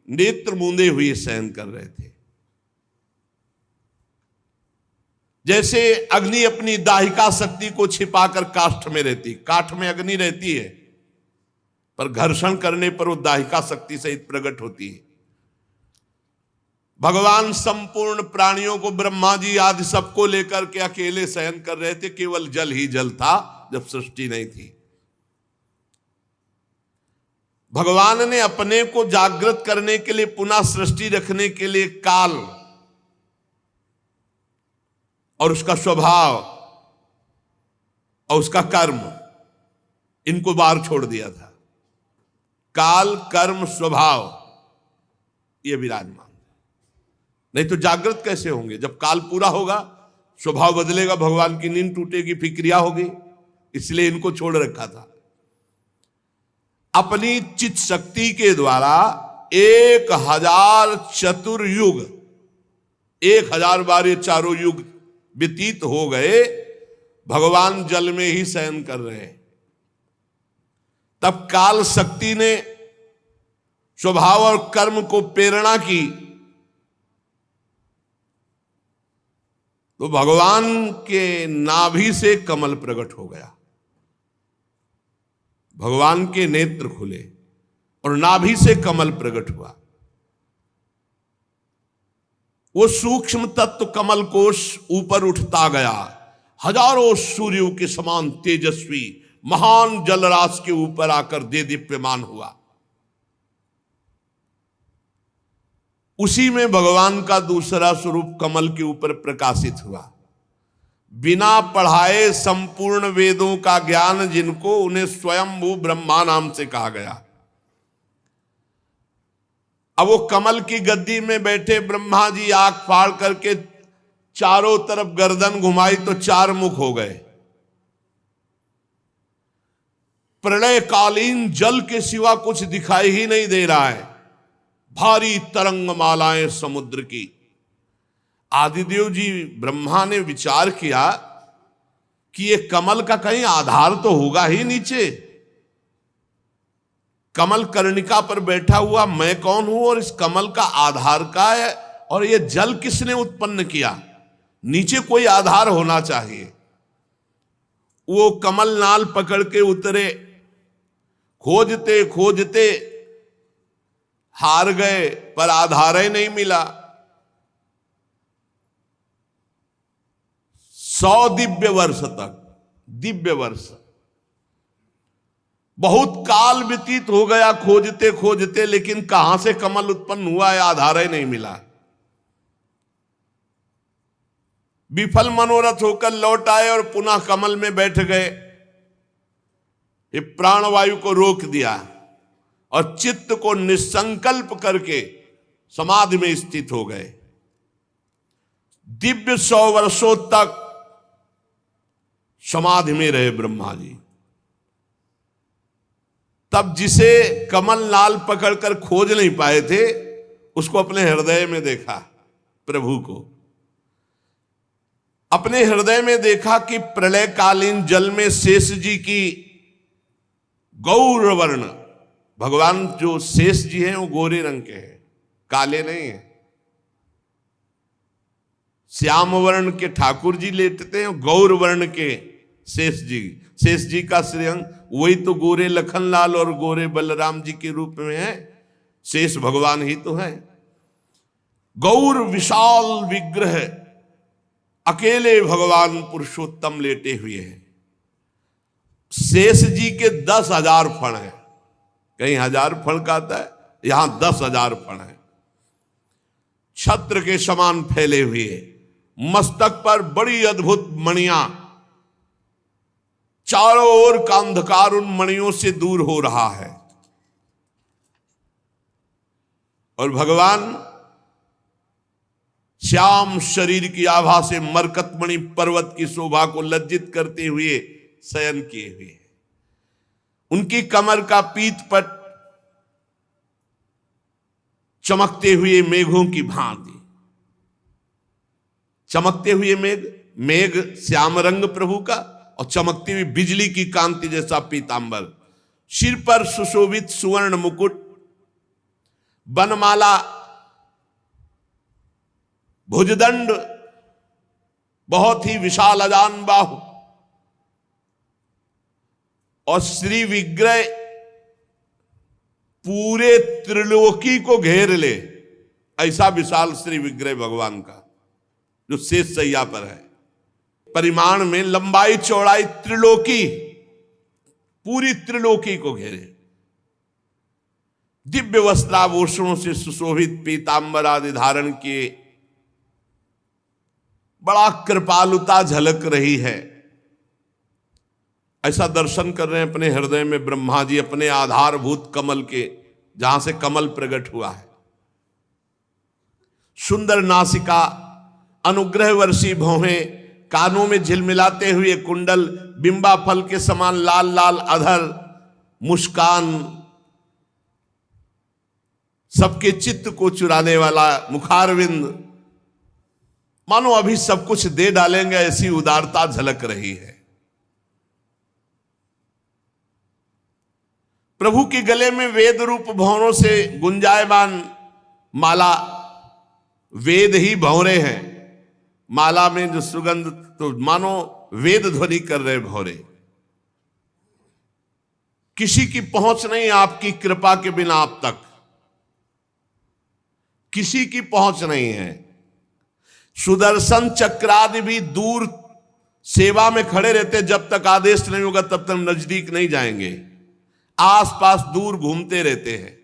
नेत्र मूंदे हुए शयन कर रहे थे। जैसे अग्नि अपनी दाहिका शक्ति को छिपाकर काष्ठ में रहती, काठ में अग्नि रहती है पर घर्षण करने पर वो दाहिका शक्ति सहित प्रकट होती है। भगवान संपूर्ण प्राणियों को, ब्रह्मा जी आदि सबको लेकर के अकेले शयन कर रहे थे, केवल जल ही जल था जब सृष्टि नहीं थी। भगवान ने अपने को जागृत करने के लिए, पुनः सृष्टि रखने के लिए काल और उसका स्वभाव और उसका कर्म, इनको बाहर छोड़ दिया था। काल, कर्म, स्वभाव ये विराजमान, नहीं तो जागृत कैसे होंगे? जब काल पूरा होगा स्वभाव बदलेगा, भगवान की नींद टूटेगी, फिर क्रिया होगी, इसलिए इनको छोड़ रखा था। अपनी चित शक्ति के द्वारा 1000 चतुर्युग, 1000 बार ये चारों युग व्यतीत हो गए, भगवान जल में ही शयन कर रहे हैं। तब काल शक्ति ने स्वभाव और कर्म को प्रेरणा की तो भगवान के नाभि से कमल प्रकट हो गया, भगवान के नेत्र खुले और नाभि से कमल प्रकट हुआ। वो सूक्ष्म तत्व कमल कोश ऊपर उठता गया, हजारों सूर्यों के समान तेजस्वी महान जलराशि के ऊपर आकर दे दीप्यमान हुआ। उसी में भगवान का दूसरा स्वरूप कमल के ऊपर प्रकाशित हुआ। बिना पढ़ाए संपूर्ण वेदों का ज्ञान जिनको, उन्हें स्वयंभू ब्रह्मा नाम से कहा गया। अब वो कमल की गद्दी में बैठे ब्रह्मा जी आंख फाड़ करके चारों तरफ गर्दन घुमाई तो 4 मुख हो गए। प्रलयकालीन जल के सिवा कुछ दिखाई ही नहीं दे रहा है, भारी तरंग मालाएं समुद्र की। आदिदेव जी ब्रह्मा ने विचार किया कि ये कमल का कहीं आधार तो होगा ही नीचे। कमल कर्णिका पर बैठा हुआ मैं कौन हूं और इस कमल का आधार का है, और ये जल किसने उत्पन्न किया? नीचे कोई आधार होना चाहिए। वो कमल नाल पकड़ के उतरे, खोजते खोजते हार गए पर आधार ही नहीं मिला। 100 दिव्य वर्ष तक, दिव्य वर्ष, बहुत काल व्यतीत हो गया खोजते खोजते, लेकिन कहां से कमल उत्पन्न हुआ है आधार ही नहीं मिला। विफल मनोरथ होकर लौट आए और पुनः कमल में बैठ गए। ये प्राणवायु को रोक दिया और चित्त को निसंकल्प करके समाधि में स्थित हो गए। दिव्य 100 वर्षों तक समाधि में रहे ब्रह्मा जी। तब जिसे कमल नाल पकड़कर खोज नहीं पाए थे, उसको अपने हृदय में देखा, प्रभु को अपने हृदय में देखा कि प्रलयकालीन जल में शेष जी की गौर वर्ण, भगवान जो शेष जी हैं वो गोरे रंग के हैं, काले नहीं है। श्याम वर्ण के ठाकुर जी लेटते हैं, गौर वर्ण के शेष जी का श्रीअंग वही तो गोरे लखनलाल और गोरे बलराम जी के रूप में है। शेष भगवान ही तो है। गौर विशाल विग्रह, अकेले भगवान पुरुषोत्तम लेटे हुए हैं। शेष जी के 10,000 फण है, कहीं 1000 फण का आता है, यहां 10,000 फण है। छत्र के समान फैले हुए, मस्तक पर बड़ी अद्भुत मणियां, चारों ओर का अंधकार उन मणियों से दूर हो रहा है। और भगवान श्याम शरीर की आभा से मरकतमणि पर्वत की शोभा को लज्जित करते हुए शयन किए हुए। उनकी कमर का पीतपट चमकते हुए मेघों की भांति, चमकते हुए मेघ, मेघ श्याम रंग प्रभु का, और चमकती हुई बिजली की कांति जैसा पीतांबर, सिर पर सुशोभित सुवर्ण मुकुट, बनमाला, भुजदंड, बहुत ही विशाल अजान बाहु, और श्री विग्रह पूरे त्रिलोकी को घेर ले, ऐसा विशाल श्री विग्रह भगवान का, जो शेष सैया पर है। परिमाण में लंबाई चौड़ाई त्रिलोकी, पूरी त्रिलोकी को घेरे। दिव्य वस्त्राभूषणों से सुशोभित पीतांबर आदि धारण किए, बड़ा कृपालुता झलक रही है। ऐसा दर्शन कर रहे हैं अपने हृदय में ब्रह्मा जी, अपने आधारभूत कमल के, जहां से कमल प्रकट हुआ है। सुंदर नासिका, अनुग्रह वर्षी भौहें, कानों में झिलमिलाते हुए कुंडल, बिंबा फल के समान लाल लाल अधर, मुस्कान, सबके चित्त को चुराने वाला मुखारविंद, मानो अभी सब कुछ दे डालेंगे, ऐसी उदारता झलक रही है। प्रभु के गले में वेद रूप भंवरों से गुंजायमान माला, वेद ही भंवरे हैं। माला में जो सुगंध, तो मानो वेद ध्वनि कर रहे भंवरे। किसी की पहुंच नहीं आपकी कृपा के बिना आप तक, किसी की पहुंच नहीं है। सुदर्शन चक्रादि भी दूर सेवा में खड़े रहते, जब तक आदेश नहीं होगा तब तक नजदीक नहीं जाएंगे, आसपास दूर घूमते रहते हैं।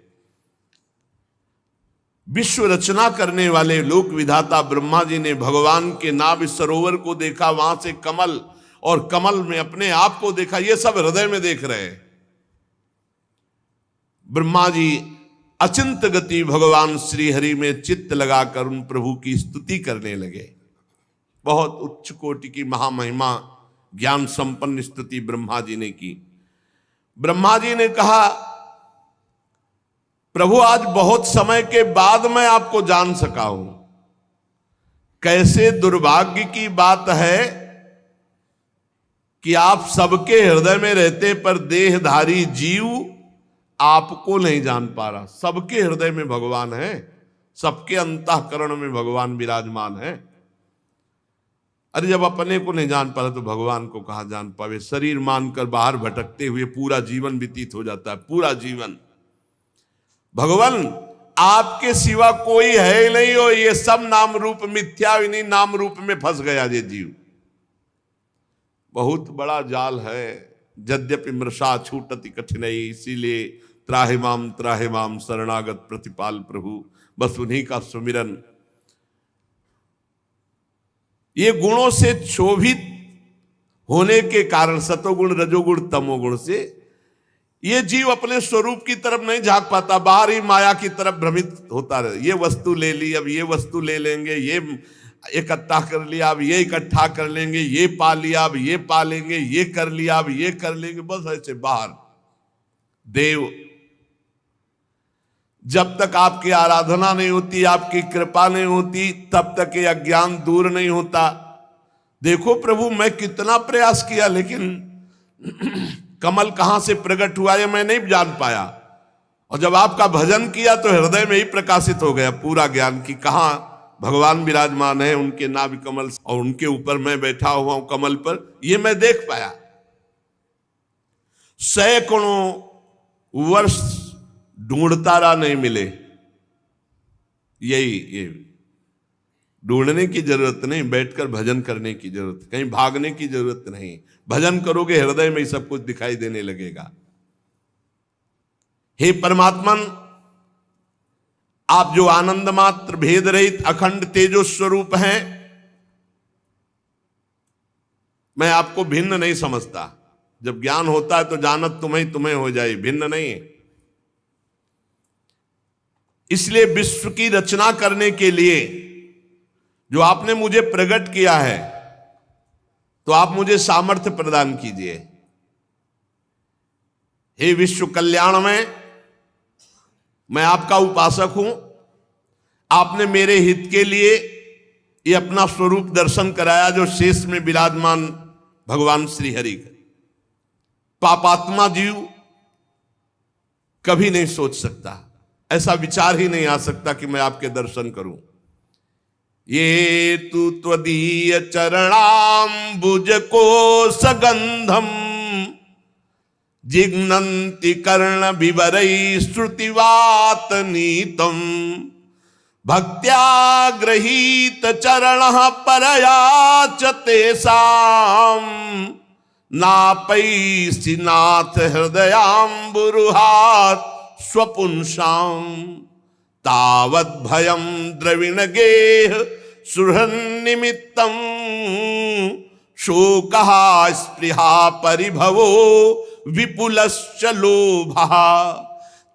विश्व रचना करने वाले लोक विधाता ब्रह्मा जी ने भगवान के नाभि सरोवर को देखा, वहां से कमल, और कमल में अपने आप को देखा। ये सब हृदय में देख रहे हैं। ब्रह्मा जी अचिंत गति भगवान श्री हरि में चित्त लगाकर उन प्रभु की स्तुति करने लगे। बहुत उच्च कोटि की महामहिमा ज्ञान संपन्न स्तुति ब्रह्मा जी ने की। ब्रह्मा जी ने कहा, प्रभु आज बहुत समय के बाद मैं आपको जान सका हूं। कैसे दुर्भाग्य की बात है कि आप सबके हृदय में रहते पर देहधारी जीव आपको नहीं जान पा रहा। सबके हृदय में भगवान है, सबके अंतःकरण में भगवान विराजमान है। अरे जब अपने को नहीं जान पा रहा तो भगवान को कहां जान पावे। शरीर मानकर बाहर भटकते हुए पूरा जीवन व्यतीत हो जाता है, पूरा जीवन। भगवान आपके सिवा कोई है ही नहीं हो, ये सब नाम रूप मिथ्या, इन्हीं नाम रूप में फंस गया ये जीव। बहुत बड़ा जाल है। यद्यपि मृषा छूटति कठिनाई, इसीलिए त्राहि माम शरणागत प्रतिपाल प्रभु, बस उन्हीं का सुमिरन। ये गुणों से क्षोभित होने के कारण, सतोगुण रजोगुण तमोगुण से, ये जीव अपने स्वरूप की तरफ नहीं झांक पाता, बाहर ही माया की तरफ भ्रमित होता रहे। ये वस्तु ले ली, अब ये वस्तु ले लेंगे, ये इकट्ठा कर लिया, अब ये इकट्ठा कर लेंगे, ये पा लिया, अब ये पा लेंगे, ये कर लिया, अब ये कर लेंगे, बस ऐसे बाहर। देव, जब तक आपकी आराधना नहीं होती, आपकी कृपा नहीं होती, तब तक ये अज्ञान दूर नहीं होता। देखो प्रभु, मैं कितना प्रयास किया, लेकिन कमल कहां से प्रकट हुआ ये मैं नहीं जान पाया। और जब आपका भजन किया तो हृदय में ही प्रकाशित हो गया पूरा ज्ञान कि कहां भगवान विराजमान है, उनके नाभि कमल, और उनके ऊपर मैं बैठा हुआ हूं कमल पर, ये मैं देख पाया। सैकड़ों वर्ष ढूंढता रहा, नहीं मिले। ये ढूंढने की जरूरत नहीं, बैठकर भजन करने की जरूरत, कहीं भागने की जरूरत नहीं। भजन करोगे हृदय में ही सब कुछ दिखाई देने लगेगा। हे परमात्मन, आप जो आनंद मात्र भेद रहित अखंड तेजो स्वरूप हैं, मैं आपको भिन्न नहीं समझता। जब ज्ञान होता है तो जानत तुम्हें तुम्हें हो जाए, भिन्न नहीं। इसलिए विश्व की रचना करने के लिए जो आपने मुझे प्रकट किया है, तो आप मुझे सामर्थ्य प्रदान कीजिए। हे विश्व कल्याण में मैं आपका उपासक हूं। आपने मेरे हित के लिए ये अपना स्वरूप दर्शन कराया, जो शेष में विराजमान भगवान श्री हरि का। पापात्मा जीव कभी नहीं सोच सकता, ऐसा विचार ही नहीं आ सकता कि मैं आपके दर्शन करूं। ये तु त्वदीय चरणाम्बुज को सगंधम जिघ्नन्ति कर्ण विवरै श्रुतिवात नीतम भक्त्या गृहीत चरणः परया च तेषां नापैसि नाथ हृदयाम्बुरुहात् स्वपुंसां तावद् भयं द्रविणगेह सुहृन्निमित्तं शोकः स्पृहा परिभवो विपुलश्च लोभः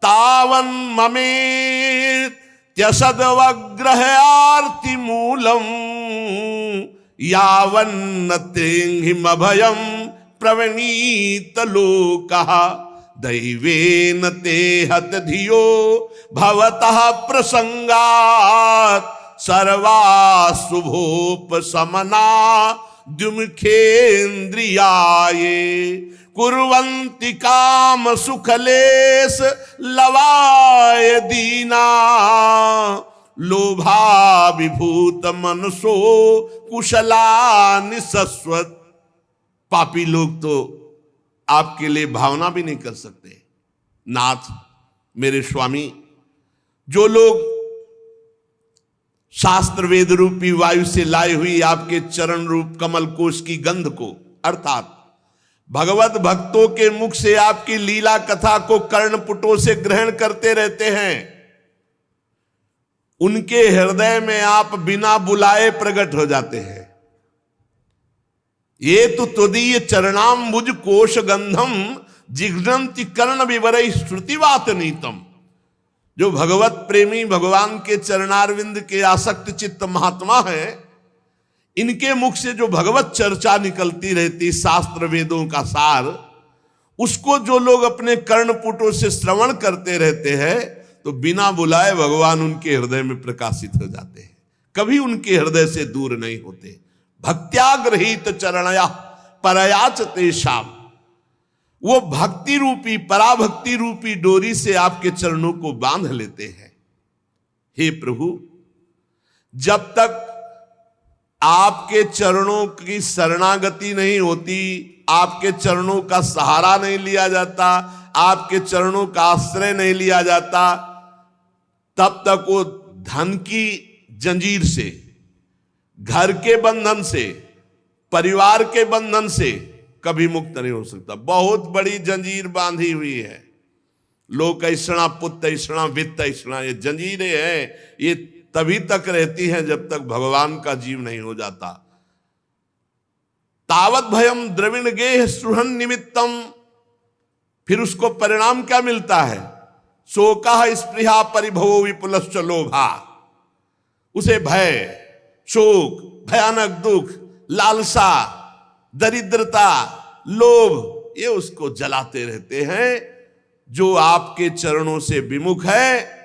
तावन्ममेत्यसद्वग्रहार्तिमूलं यावन्न तेङ्घिमभयं प्रवणीतलोकः दैवेन ते हत धियो भवतः प्रसंगात् सर्वाशुभोपशमना द्युमुखेन्द्रियाये कुर्वन्ति काम सुखलेश लवाय दीना लोभा विभूत मनसो कुशला निशस्वत। पापी लोग तो आपके लिए भावना भी नहीं कर सकते। नाथ मेरे स्वामी, जो लोग शास्त्र वेद रूपी वायु से लाई हुई आपके चरण रूप कमल कोश की गंध को, अर्थात भगवत भक्तों के मुख से आपकी लीला कथा को कर्णपुटों से ग्रहण करते रहते हैं, उनके हृदय में आप बिना बुलाए प्रकट हो जाते हैं। ये तो त्वदीय चरणाम्बुज कोश गंधम जिघ्नन्ति कर्ण विवरै श्रुतिवात नीतम। जो भगवत प्रेमी भगवान के चरणारविंद के आसक्त चित्त महात्मा हैं, इनके मुख से जो भगवत चर्चा निकलती रहती, शास्त्र वेदों का सार, उसको जो लोग अपने कर्णपुटों से श्रवण करते रहते हैं, तो बिना बुलाए भगवान उनके हृदय में प्रकाशित हो जाते हैं, कभी उनके हृदय से दूर नहीं होते। भक्त्याग्रहित चरणया परयाच तेषाम, वो भक्ति रूपी पराभक्ति रूपी डोरी से आपके चरणों को बांध लेते हैं। हे प्रभु, जब तक आपके चरणों की शरणागति नहीं होती, आपके चरणों का सहारा नहीं लिया जाता, आपके चरणों का आश्रय नहीं लिया जाता, तब तक वो धन की जंजीर से, घर के बंधन से, परिवार के बंधन से कभी मुक्त नहीं हो सकता। बहुत बड़ी जंजीर बांधी हुई है। लोक ऐषणा पुत्र ऐषणा वित्त ऐषणा, ये जंजीरें हैं, ये तभी तक रहती हैं जब तक भगवान का जीव नहीं हो जाता। तावत भयम द्रविण गेह सुहन निमित्तम, फिर उसको परिणाम क्या मिलता है? शोका स्पृहा परिभवो विपुलश्च लोभा। उसे भय, शोक, भयानक दुख, लालसा, दरिद्रता, लोभ, ये उसको जलाते रहते हैं। जो आपके चरणों से विमुख है,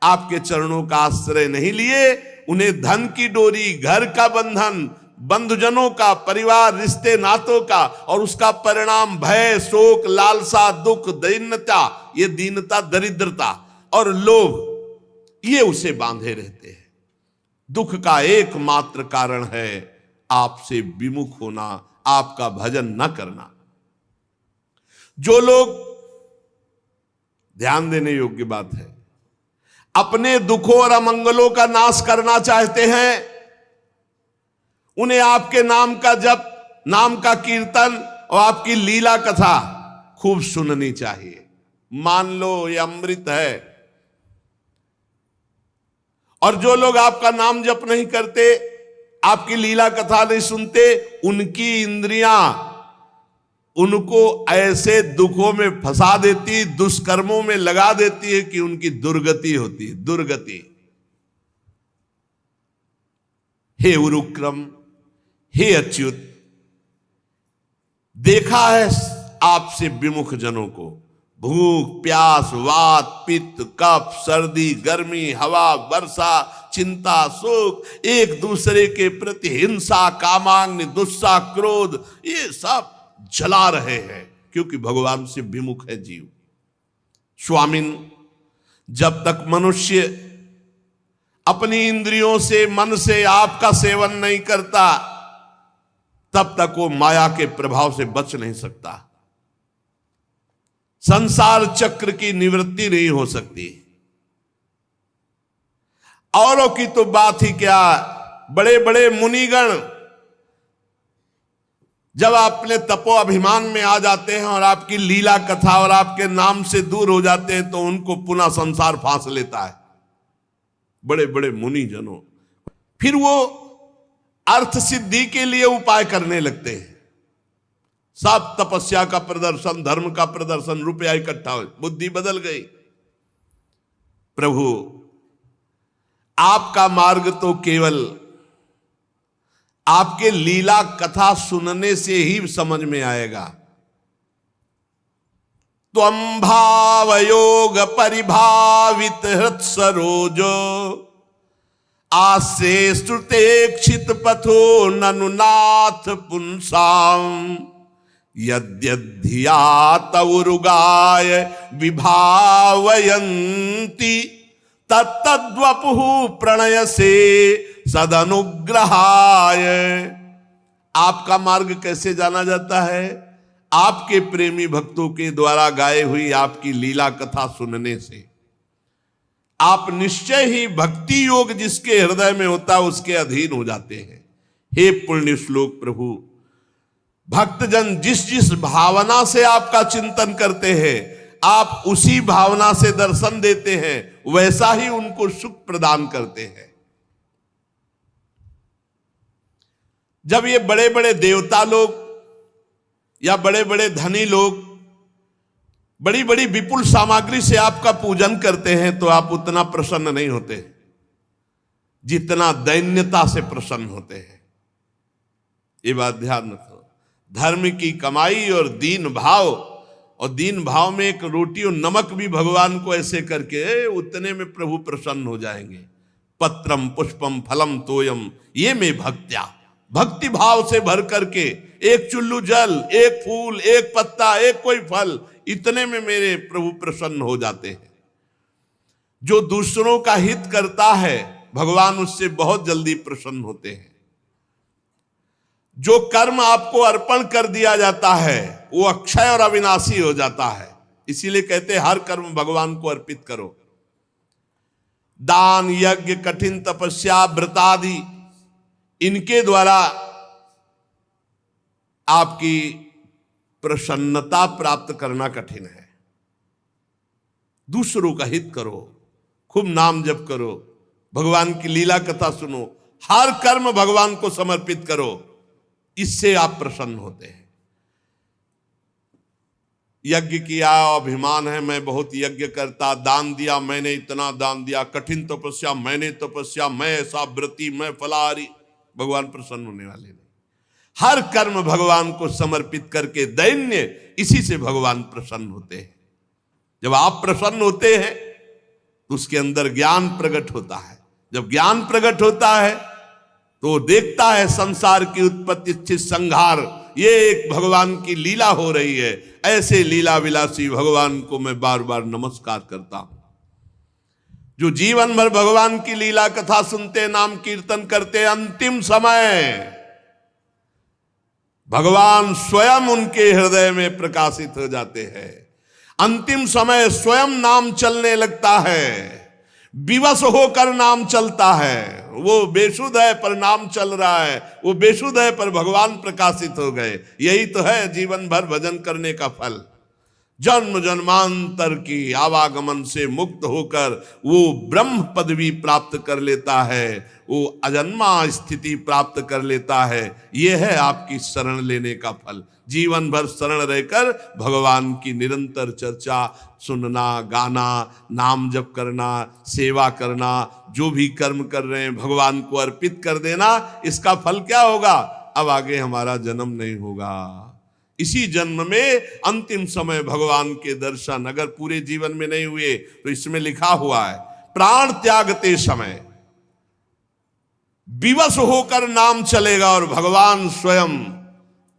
आपके चरणों का आश्रय नहीं लिए, उन्हें धन की डोरी, घर का बंधन, बंधुजनों का, परिवार, रिश्ते नातों का, और उसका परिणाम भय, शोक, लालसा, दुख, दीनता, ये दीनता, दरिद्रता और लोभ, ये उसे बांधे रहते हैं। दुख का एकमात्र कारण है आपसे विमुख होना, आपका भजन न करना। जो लोग, ध्यान देने योग्य बात है, अपने दुखों और अमंगलों का नाश करना चाहते हैं, उन्हें आपके नाम का जप, नाम का कीर्तन और आपकी लीला कथा खूब सुननी चाहिए। मान लो ये अमृत है, और जो लोग आपका नाम जप नहीं करते, आपकी लीला कथा नहीं सुनते, उनकी इंद्रियां उनको ऐसे दुखों में फंसा देती, दुष्कर्मों में लगा देती है कि उनकी दुर्गति होती है, दुर्गति। हे उरुक्रम, हे अच्युत, देखा है आपसे विमुख जनों को भूख, प्यास, वात, पित्त, कफ, सर्दी, गर्मी, हवा, वर्षा, चिंता, सुख, एक दूसरे के प्रति हिंसा, कामाग्नि, दुस्सा, क्रोध, ये सब जला रहे हैं क्योंकि भगवान से विमुख है जीव। स्वामिन, जब तक मनुष्य अपनी इंद्रियों से, मन से आपका सेवन नहीं करता, तब तक वो माया के प्रभाव से बच नहीं सकता, संसार चक्र की निवृत्ति नहीं हो सकती। औरों की तो बात ही क्या, बड़े बड़े मुनिगण जब अपने तपो अभिमान में आ जाते हैं और आपकी लीला कथा और आपके नाम से दूर हो जाते हैं, तो उनको पुनः संसार फांस लेता है, बड़े बड़े मुनि जनों। फिर वो अर्थ सिद्धि के लिए उपाय करने लगते हैं, सब तपस्या का प्रदर्शन, धर्म का प्रदर्शन, रुपया इकट्ठा हो, बुद्धि बदल गई। प्रभु, आपका मार्ग तो केवल आपके लीला कथा सुनने से ही समझ में आएगा। त्वं भावयोग परिभावित हृत सरोजो आसे श्रुते क्षित पथो ननुनाथ पुंसाम यद्यधिया तवुरुगाय विभावयन्ति तत्तद्वपुः प्रणय से सदनुग्रहाय। आपका मार्ग कैसे जाना जाता है? आपके प्रेमी भक्तों के द्वारा गाए हुई आपकी लीला कथा सुनने से। आप निश्चय ही भक्ति योग जिसके हृदय में होता है उसके अधीन हो जाते हैं। हे पुण्य श्लोक प्रभु, भक्तजन जिस जिस भावना से आपका चिंतन करते हैं, आप उसी भावना से दर्शन देते हैं, वैसा ही उनको सुख प्रदान करते हैं। जब ये बड़े बड़े देवता लोग या बड़े बड़े धनी लोग बड़ी बड़ी विपुल सामग्री से आपका पूजन करते हैं, तो आप उतना प्रसन्न नहीं होते जितना दैन्यता से प्रसन्न होते हैं। ये बात ध्यान रखो। धर्म की कमाई और दीन भाव, और दीन भाव में एक रोटी और नमक भी भगवान को ऐसे करके, उतने में प्रभु प्रसन्न हो जाएंगे। पत्रम पुष्पम फलम तोयम ये में भक्त्या, भक्ति भाव से भर करके एक चुल्लू जल, एक फूल, एक पत्ता, एक कोई फल, इतने में मेरे प्रभु प्रसन्न हो जाते हैं। जो दूसरों का हित करता है भगवान उससे बहुत जल्दी प्रसन्न होते हैं। जो कर्म आपको अर्पण कर दिया जाता है वो अक्षय और अविनाशी हो जाता है। इसीलिए कहते हैं हर कर्म भगवान को अर्पित करो। दान, यज्ञ, कठिन तपस्या, व्रतादि, इनके द्वारा आपकी प्रसन्नता प्राप्त करना कठिन है। दूसरों का हित करो, खूब नाम जप करो, भगवान की लीला कथा सुनो, हर कर्म भगवान को समर्पित करो, इससे आप प्रसन्न होते हैं। यज्ञ किया, अभिमान है मैं बहुत यज्ञ करता, दान दिया मैंने इतना दान दिया, कठिन तपस्या मैंने तपस्या, मैं ऐसा व्रती, मैं फलाहारी, भगवान प्रसन्न होने वाले नहीं। हर कर्म भगवान को समर्पित करके दैन्य, इसी से भगवान प्रसन्न होते हैं। जब आप प्रसन्न होते हैं तो उसके अंदर ज्ञान प्रकट होता है। जब ज्ञान प्रकट होता है तो देखता है संसार की उत्पत्ति स्थिति संहार, ये एक भगवान की लीला हो रही है। ऐसे लीला विलासी भगवान को मैं बार बार नमस्कार करता हूं। जो जीवन भर भगवान की लीला कथा सुनते, नाम कीर्तन करते, अंतिम समय भगवान स्वयं उनके हृदय में प्रकाशित हो जाते हैं। अंतिम समय स्वयं नाम चलने लगता है, विवश होकर नाम चलता है। वो बेसुध है पर नाम चल रहा है, वो बेसुध है पर भगवान प्रकाशित हो गए। यही तो है जीवन भर भजन करने का फल। जन्म जन्मांतर की आवागमन से मुक्त होकर वो ब्रह्म पदवी प्राप्त कर लेता है, वो अजन्मा स्थिति प्राप्त कर लेता है। ये है आपकी शरण लेने का फल। जीवन भर शरण रहकर भगवान की निरंतर चर्चा सुनना, गाना, नाम जप करना, सेवा करना, जो भी कर्म कर रहे हैं भगवान को अर्पित कर देना। इसका फल क्या होगा? अब आगे हमारा जन्म नहीं होगा। इसी जन्म में अंतिम समय भगवान के दर्शन अगर पूरे जीवन में नहीं हुए तो इसमें लिखा हुआ है प्राण त्यागते समय विवश होकर नाम चलेगा और भगवान स्वयं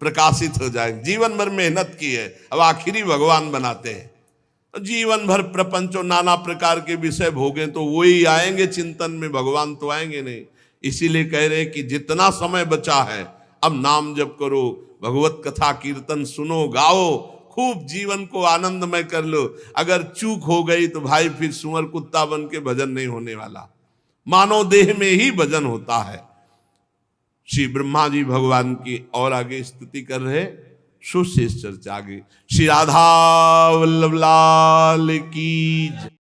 प्रकाशित हो जाएंगे। जीवन भर मेहनत की है, अब आखिरी भगवान बनाते हैं। जीवन भर प्रपंच और नाना प्रकार के विषय भोगे तो वही आएंगे चिंतन में, भगवान तो आएंगे नहीं। इसीलिए कह रहे कि जितना समय बचा है अब नाम जप करो, भगवत कथा कीर्तन सुनो, गाओ, खूब जीवन को आनंदमय कर लो। अगर चूक हो गई तो भाई फिर सुअर कुत्ता बन के भजन नहीं होने वाला, मानव देह में ही भजन होता है। श्री ब्रह्मा जी भगवान की और आगे स्तुति कर रहे, सुशेष चर्चा आगे। श्री राधा वल्लभ लाल की।